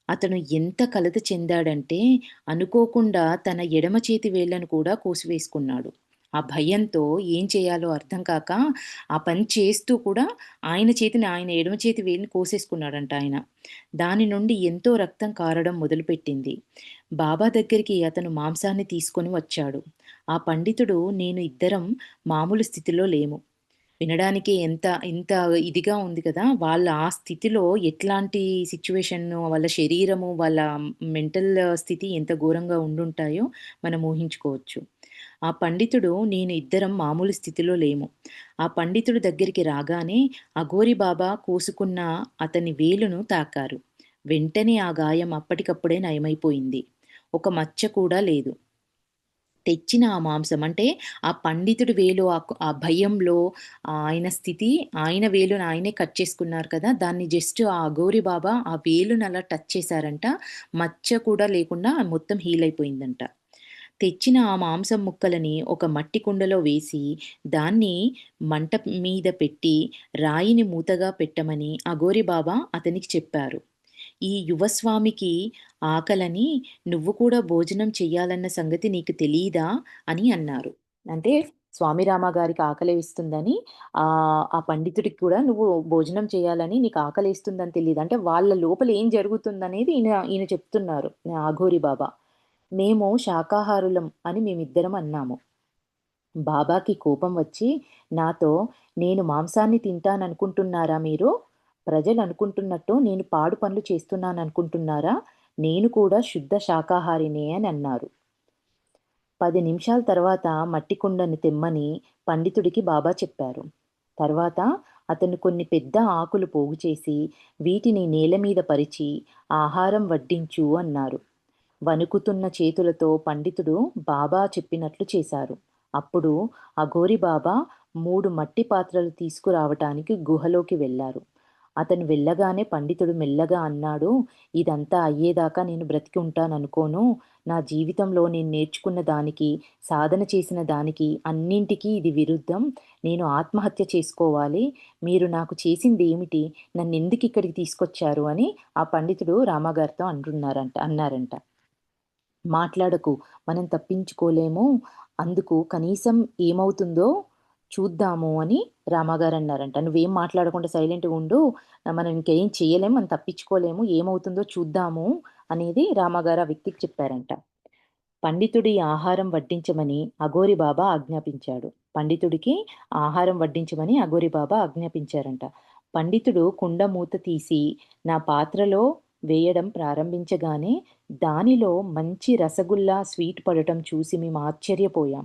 S1: అతను ఎంత కలత చెందాడంటే, అనుకోకుండా తన ఎడమ చేతి వేళ్ళను కూడా కోసివేసుకున్నాడు. ఆ భయంతో ఏం చేయాలో అర్థం కాక, ఆ పని చేస్తూ కూడా ఆయన ఎడమ చేతి వేలుని కోసేసుకున్నాడంట ఆయన. దాని నుండి ఎంతో రక్తం కారడం మొదలుపెట్టింది. బాబా దగ్గరికి అతను మాంసాన్ని తీసుకొని వచ్చాడు. ఆ పండితుడు, నేను ఇద్దరం మామూలు స్థితిలో లేము. వినడానికే ఎంత ఇదిగా ఉంది కదా! వాళ్ళ ఆ స్థితిలో ఎట్లాంటి సిట్యుయేషను, వాళ్ళ శరీరము, వాళ్ళ మెంటల్ స్థితి ఎంత ఘోరంగా ఉండుంటాయో మనం ఊహించుకోవచ్చు. ఆ పండితుడు, నేను ఇద్దరం మామూలు స్థితిలో లేము. ఆ పండితుడి దగ్గరికి రాగానే అఘోరి బాబా కోసుకున్న అతని వేలును తాకారు. వెంటనే ఆ గాయం అప్పటికప్పుడే నయమైపోయింది. ఒక మచ్చ కూడా లేదు. తెచ్చిన ఆ మాంసం అంటే ఆ పండితుడి వేలు ఆ భయంలో ఆయన స్థితి, ఆయన వేలుని ఆయనే కట్ చేసుకున్నారు కదా! దాన్ని జస్ట్ ఆ అఘోరి బాబా ఆ వేలుని అలా టచ్ చేశారంట. మచ్చ కూడా లేకుండా మొత్తం హీల్ అయిపోయిందంట. తెచ్చిన ఆ మాంసం ముక్కలని ఒక మట్టి కుండలో వేసి, దాన్ని మంట మీద పెట్టి రాయిని మూతగా పెట్టమని అఘోరి బాబా అతనికి చెప్పారు. ఈ యువస్వామికి ఆకలని, నువ్వు కూడా భోజనం చెయ్యాలన్న సంగతి నీకు తెలీదా అని అన్నారు. అంటే స్వామి రామ గారికి ఆకలేస్తుందని ఆ పండితుడికి కూడా నువ్వు భోజనం చేయాలని నీకు ఆకలేస్తుందని తెలీదా? అంటే వాళ్ళ లోపల ఏం జరుగుతుందనేది ఈయన చెప్తున్నారు. అఘోరి బాబా. మేము శాకాహారులం అని మేమిద్దరం అన్నాము. బాబాకి కోపం వచ్చి నాతో, "నేను మాంసాన్ని తింటాననుకుంటున్నారా మీరు? ప్రజలనుకుంటున్నట్టు నేను పాడు పనులు చేస్తున్నాననుకుంటున్నారా? నేను కూడా శుద్ధ శాకాహారినే" అని అన్నారు. 10 నిమిషాల తర్వాత మట్టి కుండను తెమ్మని పండితుడికి బాబా చెప్పారు. తర్వాత అతను కొన్ని పెద్ద ఆకులు పోగుచేసి, వీటిని నేల మీద పరిచి, ఆహారం వడ్డించు అన్నారు. వణుకుతున్న చేతులతో పండితుడు బాబా చెప్పినట్లు చేశారు. అప్పుడు అఘోరి బాబా 3 మట్టి పాత్రలు తీసుకురావటానికి గుహలోకి వెళ్లారు. అతను వెళ్ళగానే పండితుడు మెల్లగా అన్నాడు, "ఇదంతా అయ్యేదాకా నేను బ్రతికి ఉంటాననుకోను. నా జీవితంలో నేను నేర్చుకున్న దానికి, సాధన చేసిన దానికి అన్నింటికీ ఇది విరుద్ధం. నేను ఆత్మహత్య చేసుకోవాలి. మీరు నాకు చేసిందేమిటి? నన్నెందుకిక్కడికి తీసుకొచ్చారు?" అని ఆ పండితుడు రామాగారితో అన్నారంట. "మాట్లాడకు. మనం తప్పించుకోలేము. అందుకు కనీసం ఏమవుతుందో చూద్దాము" అని రామాగారన్నారంట. "నువ్వేం మాట్లాడకుండా సైలెంట్‌గా ఉండు. మనం ఇంకేం చేయలేం. మనం తప్పించుకోలేము. ఏమవుతుందో చూద్దాము" అనేది రామాగారు ఆ వ్యక్తికి చెప్పారంట. పండితుడి ఆహారం వడ్డించమని అఘోరి బాబా ఆజ్ఞాపించాడు. పండితుడికి ఆహారం వడ్డించమని అఘోరి బాబా ఆజ్ఞాపించారంట. పండితుడు కుండ మూత తీసి నా పాత్రలో వేయడం ప్రారంభించగానే దానిలో మంచి రసగుల్లా స్వీట్ పడటం చూసి మేము ఆశ్చర్యపోయాం.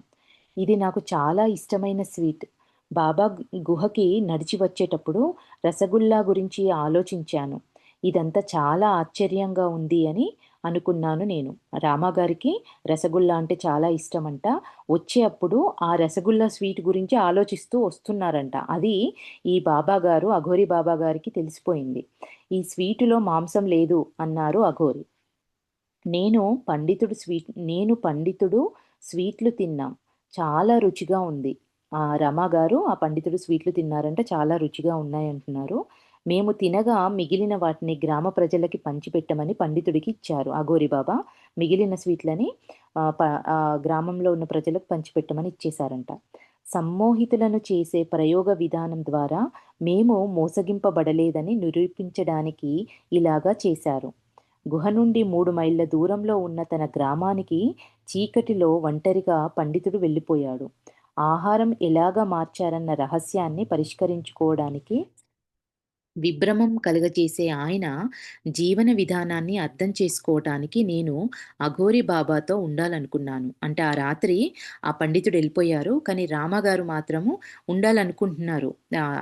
S1: ఇది నాకు చాలా ఇష్టమైన స్వీట్. బాబా గుహకి నడిచి వచ్చేటప్పుడు రసగుల్లా గురించి ఆలోచించాను. ఇదంతా చాలా ఆశ్చర్యంగా ఉంది అని అనుకున్నాను నేను. రామాగారికి రసగుల్లా అంటే చాలా ఇష్టమంట. వచ్చే అప్పుడు ఆ రసగుల్లా స్వీట్ గురించి ఆలోచిస్తూ వస్తున్నారంట. అది ఈ బాబా గారు, అఘోరి బాబా గారికి తెలిసిపోయింది. "ఈ స్వీటులో మాంసం లేదు" అన్నారు అఘోరి. నేను పండితుడు స్వీట్లు తిన్నాం. చాలా రుచిగా ఉంది. రమ గారు ఆ పండితుడు స్వీట్లు తిన్నారంట. చాలా రుచిగా ఉన్నాయంటున్నారు. మేము తినగా మిగిలిన వాటిని గ్రామ ప్రజలకి పంచిపెట్టమని పండితుడికి ఇచ్చారు అఘోరి బాబా. మిగిలిన స్వీట్లని గ్రామంలో ఉన్న ప్రజలకు పంచిపెట్టమని ఇచ్చేశారంట. సమ్మోహితులను చేసే ప్రయోగ విధానం ద్వారా మేము మోసగింపబడలేదని నిరూపించడానికి ఇలాగా చేశారు. గుహ నుండి 3 మైళ్ళ దూరంలో ఉన్న తన గ్రామానికి చీకటిలో ఒంటరిగా పండితుడు వెళ్ళిపోయాడు. ఆహారం ఎలాగా మార్చారన్న రహస్యాన్ని పరిష్కరించుకోవడానికి విభ్రమం కలుగజేసే ఆయన జీవన విధానాన్ని అర్థం చేసుకోవటానికి నేను అఘోరి బాబాతో ఉండాలనుకున్నాను. అంటే ఆ రాత్రి ఆ పండితుడు ఎళ్ళిపోయారు. కానీ రామగారు మాత్రము ఉండాలనుకుంటున్నారు.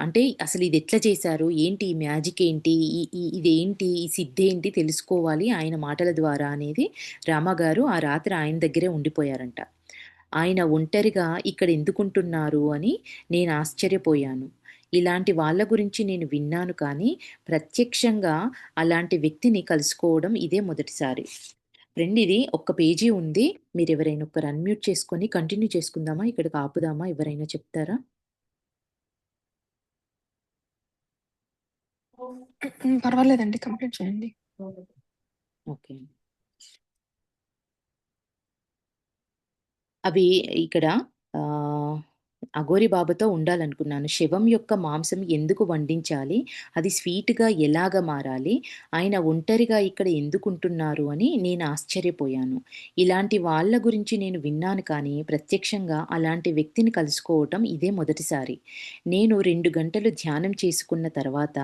S1: అంటే అసలు ఇది ఎట్లా చేశారు? ఏంటి ఈ మ్యాజిక్ ఏంటి? ఈ ఈ ఇదేంటి? ఈ సిద్ధేంటి తెలుసుకోవాలి ఆయన మాటల ద్వారా అనేది రామగారు ఆ రాత్రి ఆయన దగ్గరే ఉండిపోయారంట. ఆయన ఒంటరిగా ఇక్కడ ఎందుకుంటున్నారు అని నేను ఆశ్చర్యపోయాను. ఇలాంటి వాళ్ళ గురించి నేను విన్నాను కానీ, ప్రత్యక్షంగా అలాంటి వ్యక్తిని కలుసుకోవడం ఇదే మొదటిసారి. ఫ్రెండ్ ఇది ఒక్క పేజీ ఉంది. మీరెవరైనా ఒకరు అన్‌మ్యూట్ చేసుకొని కంటిన్యూ చేసుకుందామా? ఇక్కడికి ఆపుదామా? ఎవరైనా చెప్తారా?
S2: పర్వాలేదండి. కంప్లీట్ చేయండి.
S1: ఓకే. అవి ఇక్కడ ఆహ్, అఘోరి బాబాతో ఉండాలనుకున్నాను. శవం యొక్క మాంసం ఎందుకు వండించాలి? అది స్వీట్‌గా ఎలాగా మారాలి? ఆయన ఒంటరిగా ఇక్కడ ఎందుకుంటున్నారు అని నేను ఆశ్చర్యపోయాను. ఇలాంటి వాళ్ళ గురించి నేను విన్నాను కానీ, ప్రత్యక్షంగా అలాంటి వ్యక్తిని కలుసుకోవటం ఇదే మొదటిసారి. నేను 2 గంటలు ధ్యానం చేసుకున్న తర్వాత,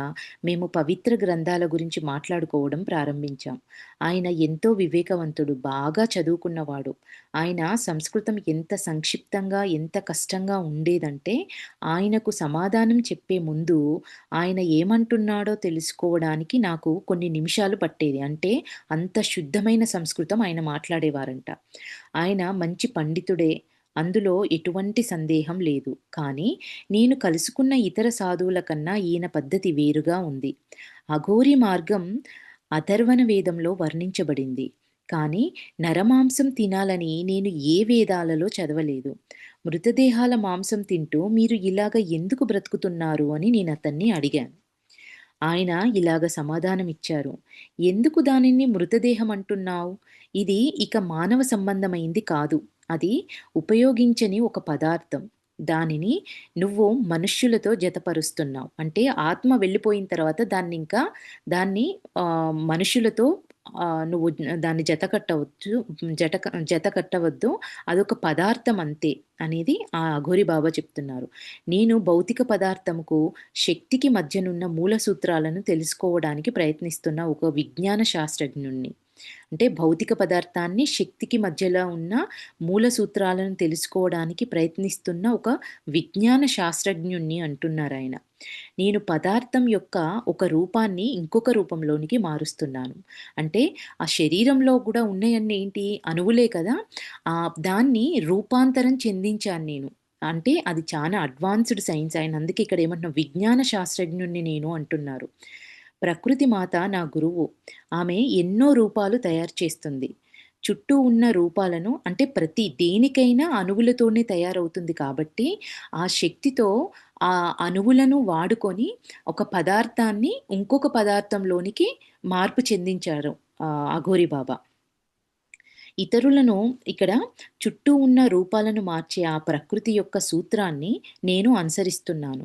S1: మేము పవిత్ర గ్రంథాల గురించి మాట్లాడుకోవడం ప్రారంభించాం. ఆయన ఎంతో వివేకవంతుడు, బాగా చదువుకున్నవాడు. ఆయన సంస్కృతం ఎంత సంక్షిప్తంగా, ఎంత కష్టంగా ఉండేదంటే, ఆయనకు సమాధానం చెప్పే ముందు, ఆయన ఏమంటున్నాడో తెలుసుకోవడానికి నాకు కొన్ని నిమిషాలు పట్టేది. అంటే, అంత శుద్ధమైన సంస్కృతం ఆయన మాట్లాడేవారంట. ఆయన మంచి పండితుడే. అందులో ఎటువంటి సందేహం లేదు. కానీ, నేను కలుసుకున్న ఇతర సాధువుల కన్నా ఈయన పద్ధతి వేరుగా ఉంది. అఘోరి మార్గం అథర్వణ వేదంలో వర్ణించబడింది. కానీ నరమాంసం తినాలని నేను ఏ వేదాలలో చదవలేదు. మృతదేహాల మాంసం తింటూ మీరు ఇలాగ ఎందుకు బ్రతుకుతున్నారు అని నేను అతన్ని అడిగాను. ఆయన ఇలాగ సమాధానమిచ్చారు. "ఎందుకు దానిని మృతదేహం అంటున్నావు? ఇది ఇక మానవ సంబంధమైంది కాదు. అది ఉపయోగించని ఒక పదార్థం. దానిని నువ్వు మనుష్యులతో జతపరుస్తున్నావు. అంటే ఆత్మ వెళ్ళిపోయిన తర్వాత దాన్ని మనుషులతో నువ్వు దాన్ని జత కట్టవద్దు. అదొక పదార్థం అంతే" అనేది ఆ అఘోరి బాబా చెప్తున్నారు. నేను భౌతిక పదార్థముకు, శక్తికి మధ్యనున్న మూల సూత్రాలను తెలుసుకోవడానికి ప్రయత్నిస్తున్న ఒక విజ్ఞాన శాస్త్రజ్ఞుణ్ణి. అంటే భౌతిక పదార్థాన్ని, శక్తికి మధ్యలో ఉన్న మూల సూత్రాలను తెలుసుకోవడానికి ప్రయత్నిస్తున్న ఒక విజ్ఞాన శాస్త్రజ్ఞుణ్ణి అంటున్నారాయన. నేను పదార్థం యొక్క ఒక రూపాన్ని ఇంకొక రూపంలోనికి మారుస్తున్నాను. అంటే ఆ శరీరంలో కూడా ఉన్నయన్నీ ఏంటి? అణువులే కదా! దాన్ని రూపాంతరం చెందించాను నేను. అంటే అది చాలా అడ్వాన్స్‌డ్ సైన్స్. ఆయన అందుకే ఇక్కడ ఏమంటున్నా విజ్ఞాన శాస్త్రజ్ఞుడిని నేను అంటున్నారు. ప్రకృతి మాత నా గురువు. ఆమె ఎన్నో రూపాలు తయారు చేస్తుంది. చుట్టూ ఉన్న రూపాలను అంటే ప్రతి దేనికైనా అణువులతోనే తయారవుతుంది కాబట్టి, ఆ శక్తితో ఆ అణువులను వాడుకొని ఒక పదార్థాన్ని ఇంకొక పదార్థంలోనికి మార్పు చెందించారు అఘోరి బాబా. ఇతరులను ఇక్కడ చుట్టూ ఉన్న రూపాలను మార్చే ఆ ప్రకృతి యొక్క సూత్రాన్ని నేను అనుసరిస్తున్నాను.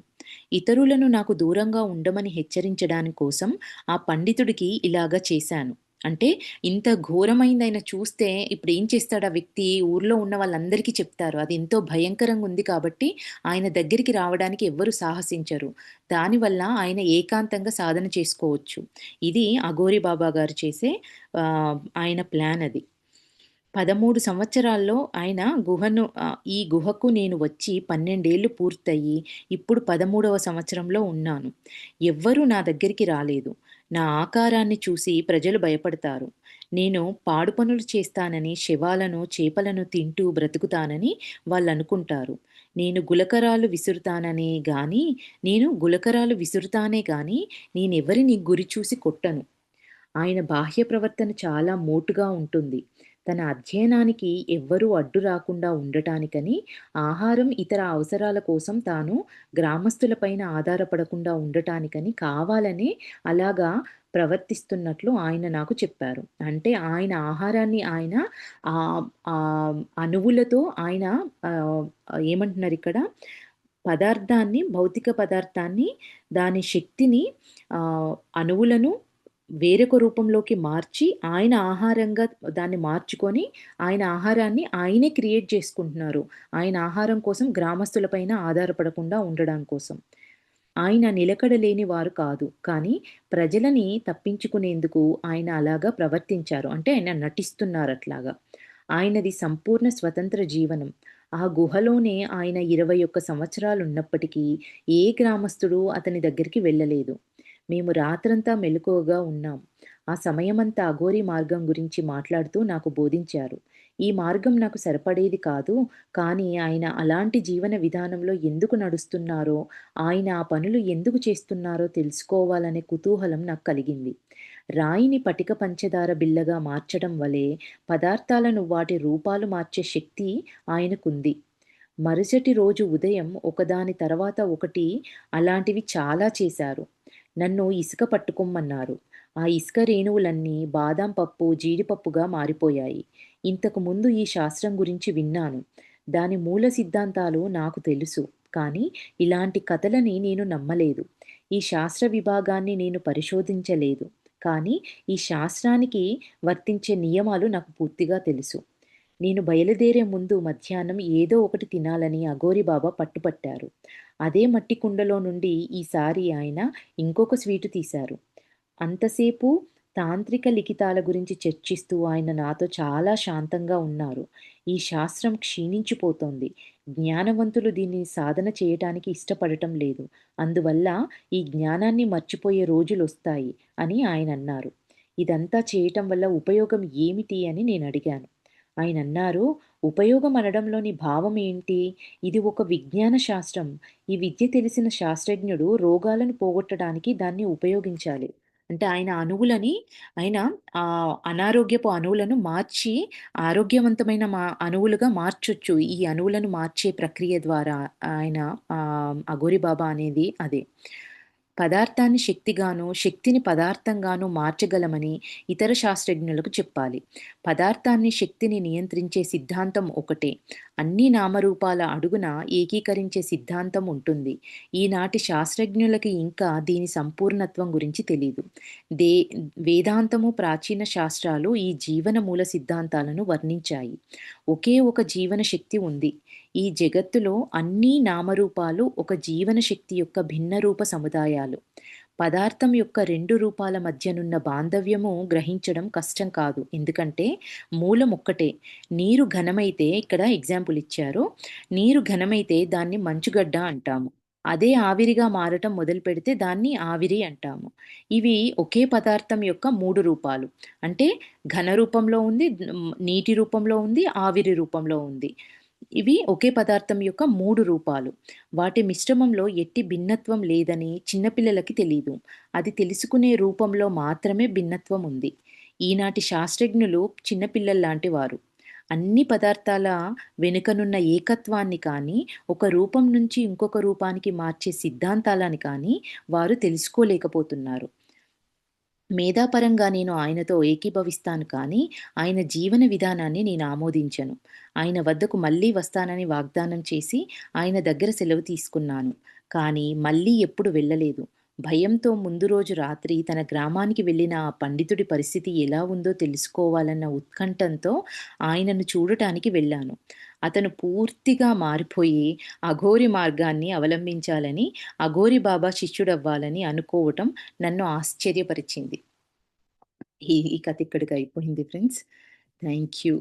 S1: ఇతరులను నాకు దూరంగా ఉండమని హెచ్చరించడాని కోసం ఆ పండితుడికి ఇలాగ చేశాను. అంటే ఇంత ఘోరమైందాయన చూస్తే ఇప్పుడేం చేస్తాడు ఆ వ్యక్తి? ఊర్లో ఉన్న వాళ్ళందరికీ చెప్తారు. అది ఎంతో భయంకరంగుంది కాబట్టి ఆయన దగ్గరికి రావడానికి ఎవ్వరు సాహసించరు. దానివల్ల ఆయన ఏకాంతంగా సాధన చేసుకోవచ్చు. ఇది అఘోరి బాబా గారు చేసే ఆయన ప్లాన్ అది. 13 సంవత్సరాల్లో ఆయన ఈ గుహకు నేను వచ్చి 12 ఏళ్ళు పూర్తయి, ఇప్పుడు 13వ సంవత్సరంలో ఉన్నాను. ఎవ్వరూ నా దగ్గరికి రాలేదు. నా ఆకారాన్ని చూసి ప్రజలు భయపడతారు. నేను పాడు పనులు చేస్తానని, శవాలను, చేపలను తింటూ బ్రతుకుతానని వాళ్ళనుకుంటారు. నేను గులకరాలు విసురుతానే గాని, నేనెవరిని గురి చూసి కొట్టను. ఆయన బాహ్య ప్రవర్తన చాలా మోటుగా ఉంటుంది. తన అధ్యయనానికి ఎవ్వరూ అడ్డు రాకుండా ఉండటానికని, ఆహారం, ఇతర అవసరాల కోసం తాను గ్రామస్తులపైన ఆధారపడకుండా ఉండటానికని కావాలనే అలాగా ప్రవర్తిస్తున్నట్లు ఆయన నాకు చెప్పారు. అంటే ఆయన ఆహారాన్ని ఆయన ఆహ్, అణువులతో ఆయన ఆహ్, ఏమంటున్నారిక్కడ భౌతిక పదార్థాన్ని, దాని శక్తిని అణువులను వేరొక రూపంలోకి మార్చి, ఆయన ఆహారంగా దాన్ని మార్చుకొని, ఆయన ఆహారాన్ని ఆయనే క్రియేట్ చేసుకుంటున్నారు. ఆయన ఆహారం కోసం గ్రామస్తులపైన ఆధారపడకుండా ఉండడం కోసం. ఆయన నిలకడ లేని వారు కాదు. కానీ ప్రజలని తప్పించుకునేందుకు ఆయన అలాగా ప్రవర్తించారు. అంటే ఆయన నటిస్తున్నారట్లాగా. ఆయనది సంపూర్ణ స్వతంత్ర జీవనం. ఆ గుహలోనే ఆయన 21 సంవత్సరాలున్నప్పటికీ ఏ గ్రామస్తుడు అతని దగ్గరికి వెళ్ళలేదు. మేము రాత్రంతా మెలకువగా ఉన్నాం. ఆ సమయమంతా అఘోరి మార్గం గురించి మాట్లాడుతూ నాకు బోధించారు. ఈ మార్గం నాకు సరిపడేది కాదు. కానీ ఆయన అలాంటి జీవన విధానంలో ఎందుకు నడుస్తున్నారో, ఆయన ఆ పనులు ఎందుకు చేస్తున్నారో తెలుసుకోవాలనే కుతూహలం నాకు కలిగింది. రాయిని పటిక పంచదార బిళ్ళగా మార్చడం వలె పదార్థాలను వాటి రూపాలు మార్చే శక్తి ఆయనకుంది. మరుసటి రోజు ఉదయం ఒకదాని తర్వాత ఒకటి అలాంటివి చాలా చేశారు. నన్ను ఇసుక పట్టుకొమ్మన్నారు. ఆ ఇసుక రేణువులన్నీ బాదాం పప్పు, జీడిపప్పుగా మారిపోయాయి. ఇంతకు ముందు ఈ శాస్త్రం గురించి విన్నాను. దాని మూల సిద్ధాంతాలు నాకు తెలుసు. కానీ ఇలాంటి కథలని నేను నమ్మలేదు. ఈ శాస్త్ర విభాగాన్ని నేను పరిశోధించలేదు. కానీ ఈ శాస్త్రానికి వర్తించే నియమాలు నాకు పూర్తిగా తెలుసు. నేను బయలుదేరే ముందు మధ్యాహ్నం ఏదో ఒకటి తినాలని అఘోరి బాబా పట్టుపట్టారు. అదే మట్టి కుండలో నుండి ఈసారి ఆయన ఇంకొక స్వీటు తీశారు. అంతసేపు తాంత్రిక లిఖితాల గురించి చర్చిస్తూ ఆయన నాతో చాలా శాంతంగా ఉన్నారు. ఈ శాస్త్రం క్షీణించిపోతోంది. జ్ఞానవంతులు దీన్ని సాధన చేయటానికి ఇష్టపడటం లేదు. అందువల్ల ఈ జ్ఞానాన్ని మర్చిపోయే రోజులొస్తాయి అని ఆయనన్నారు. ఇదంతా చేయటం వల్ల ఉపయోగం ఏమిటి అని నేనడిగాను. ఆయనన్నారు, ఉపయోగం అనడంలోని భావం ఏంటి? ఇది ఒక విజ్ఞాన శాస్త్రం. ఈ విద్య తెలిసిన శాస్త్రజ్ఞుడు రోగాలను పోగొట్టడానికి దాన్ని ఉపయోగించాలి. అంటే ఆయన అనారోగ్యపు అణువులను మార్చి ఆరోగ్యవంతమైన అణువులుగా మార్చొచ్చు. ఈ అణువులను మార్చే ప్రక్రియ ద్వారా ఆయన అఘోరి బాబా అనేది అదే. పదార్థాన్ని శక్తిగానో, శక్తిని పదార్థంగానో మార్చగలమని ఇతర శాస్త్రజ్ఞులకు చెప్పాలి. పదార్థాన్ని, శక్తిని నియంత్రించే సిద్ధాంతం ఒకటే. అన్ని నామరూపాల అడుగున ఏకీకరించే సిద్ధాంతం ఉంటుంది. ఈనాటి శాస్త్రజ్ఞులకి ఇంకా దీని సంపూర్ణత్వం గురించి తెలీదు. దే వేదాంతము, ప్రాచీన శాస్త్రాలు ఈ జీవన మూల సిద్ధాంతాలను వర్ణించాయి. ఒకే ఒక జీవన శక్తి ఉంది. ఈ జగత్తులో అన్ని నామరూపాలు ఒక జీవన శక్తి యొక్క భిన్న రూప సముదాయాలు. పదార్థం యొక్క 2 రూపాల మధ్యనున్న బాంధవ్యము గ్రహించడం కష్టం కాదు. ఎందుకంటే మూలం ఒక్కటే. నీరు ఘనమైతే, ఇక్కడ ఎగ్జాంపుల్ ఇచ్చారు. నీరు ఘనమైతే దాన్ని మంచుగడ్డ అంటాము. అదే ఆవిరిగా మారటం మొదలుపెడితే దాన్ని ఆవిరి అంటాము. ఇవి ఒకే పదార్థం యొక్క 3 రూపాలు. అంటే ఘన రూపంలో ఉంది, నీటి రూపంలో ఉంది, ఆవిరి రూపంలో ఉంది. ఇవి ఒకే పదార్థం యొక్క 3 రూపాలు. వాటి మిశ్రమంలో ఎట్టి భిన్నత్వం లేదని చిన్నపిల్లలకి తెలీదు. అది తెలుసుకునే రూపంలో మాత్రమే భిన్నత్వం ఉంది. ఈనాటి శాస్త్రజ్ఞులు చిన్నపిల్లల్లాంటి వారు. అన్ని పదార్థాల వెనుకనున్న ఏకత్వాన్ని కానీ, ఒక రూపం నుంచి ఇంకొక రూపానికి మార్చే సిద్ధాంతాలని కానీ వారు తెలుసుకోలేకపోతున్నారు. మేధాపరంగా నేను ఆయనతో ఏకీభవిస్తాను కానీ, ఆయన జీవన విధానాన్ని నేను ఆమోదించను. ఆయన వద్దకు మళ్ళీ వస్తానని వాగ్దానం చేసి, ఆయన దగ్గర సెలవు తీసుకున్నాను. కానీ మళ్ళీ ఎప్పుడు వెళ్ళలేదు. భయంతో ముందు రోజు రాత్రి తన గ్రామానికి వెళ్ళిన ఆ పండితుడి పరిస్థితి ఎలా ఉందో తెలుసుకోవాలన్న ఉత్కంఠంతో ఆయనను చూడటానికి వెళ్ళాను. అతను పూర్తిగా మారిపోయి అఘోరి మార్గాన్ని అవలంబించాలని, అఘోరి బాబా శిష్యుడవ్వాలని అనుకోవటం నన్ను ఆశ్చర్యపరిచింది. ఈ ఈ కథ ఇక్కడికి అయిపోయింది ఫ్రెండ్స్. Thank you.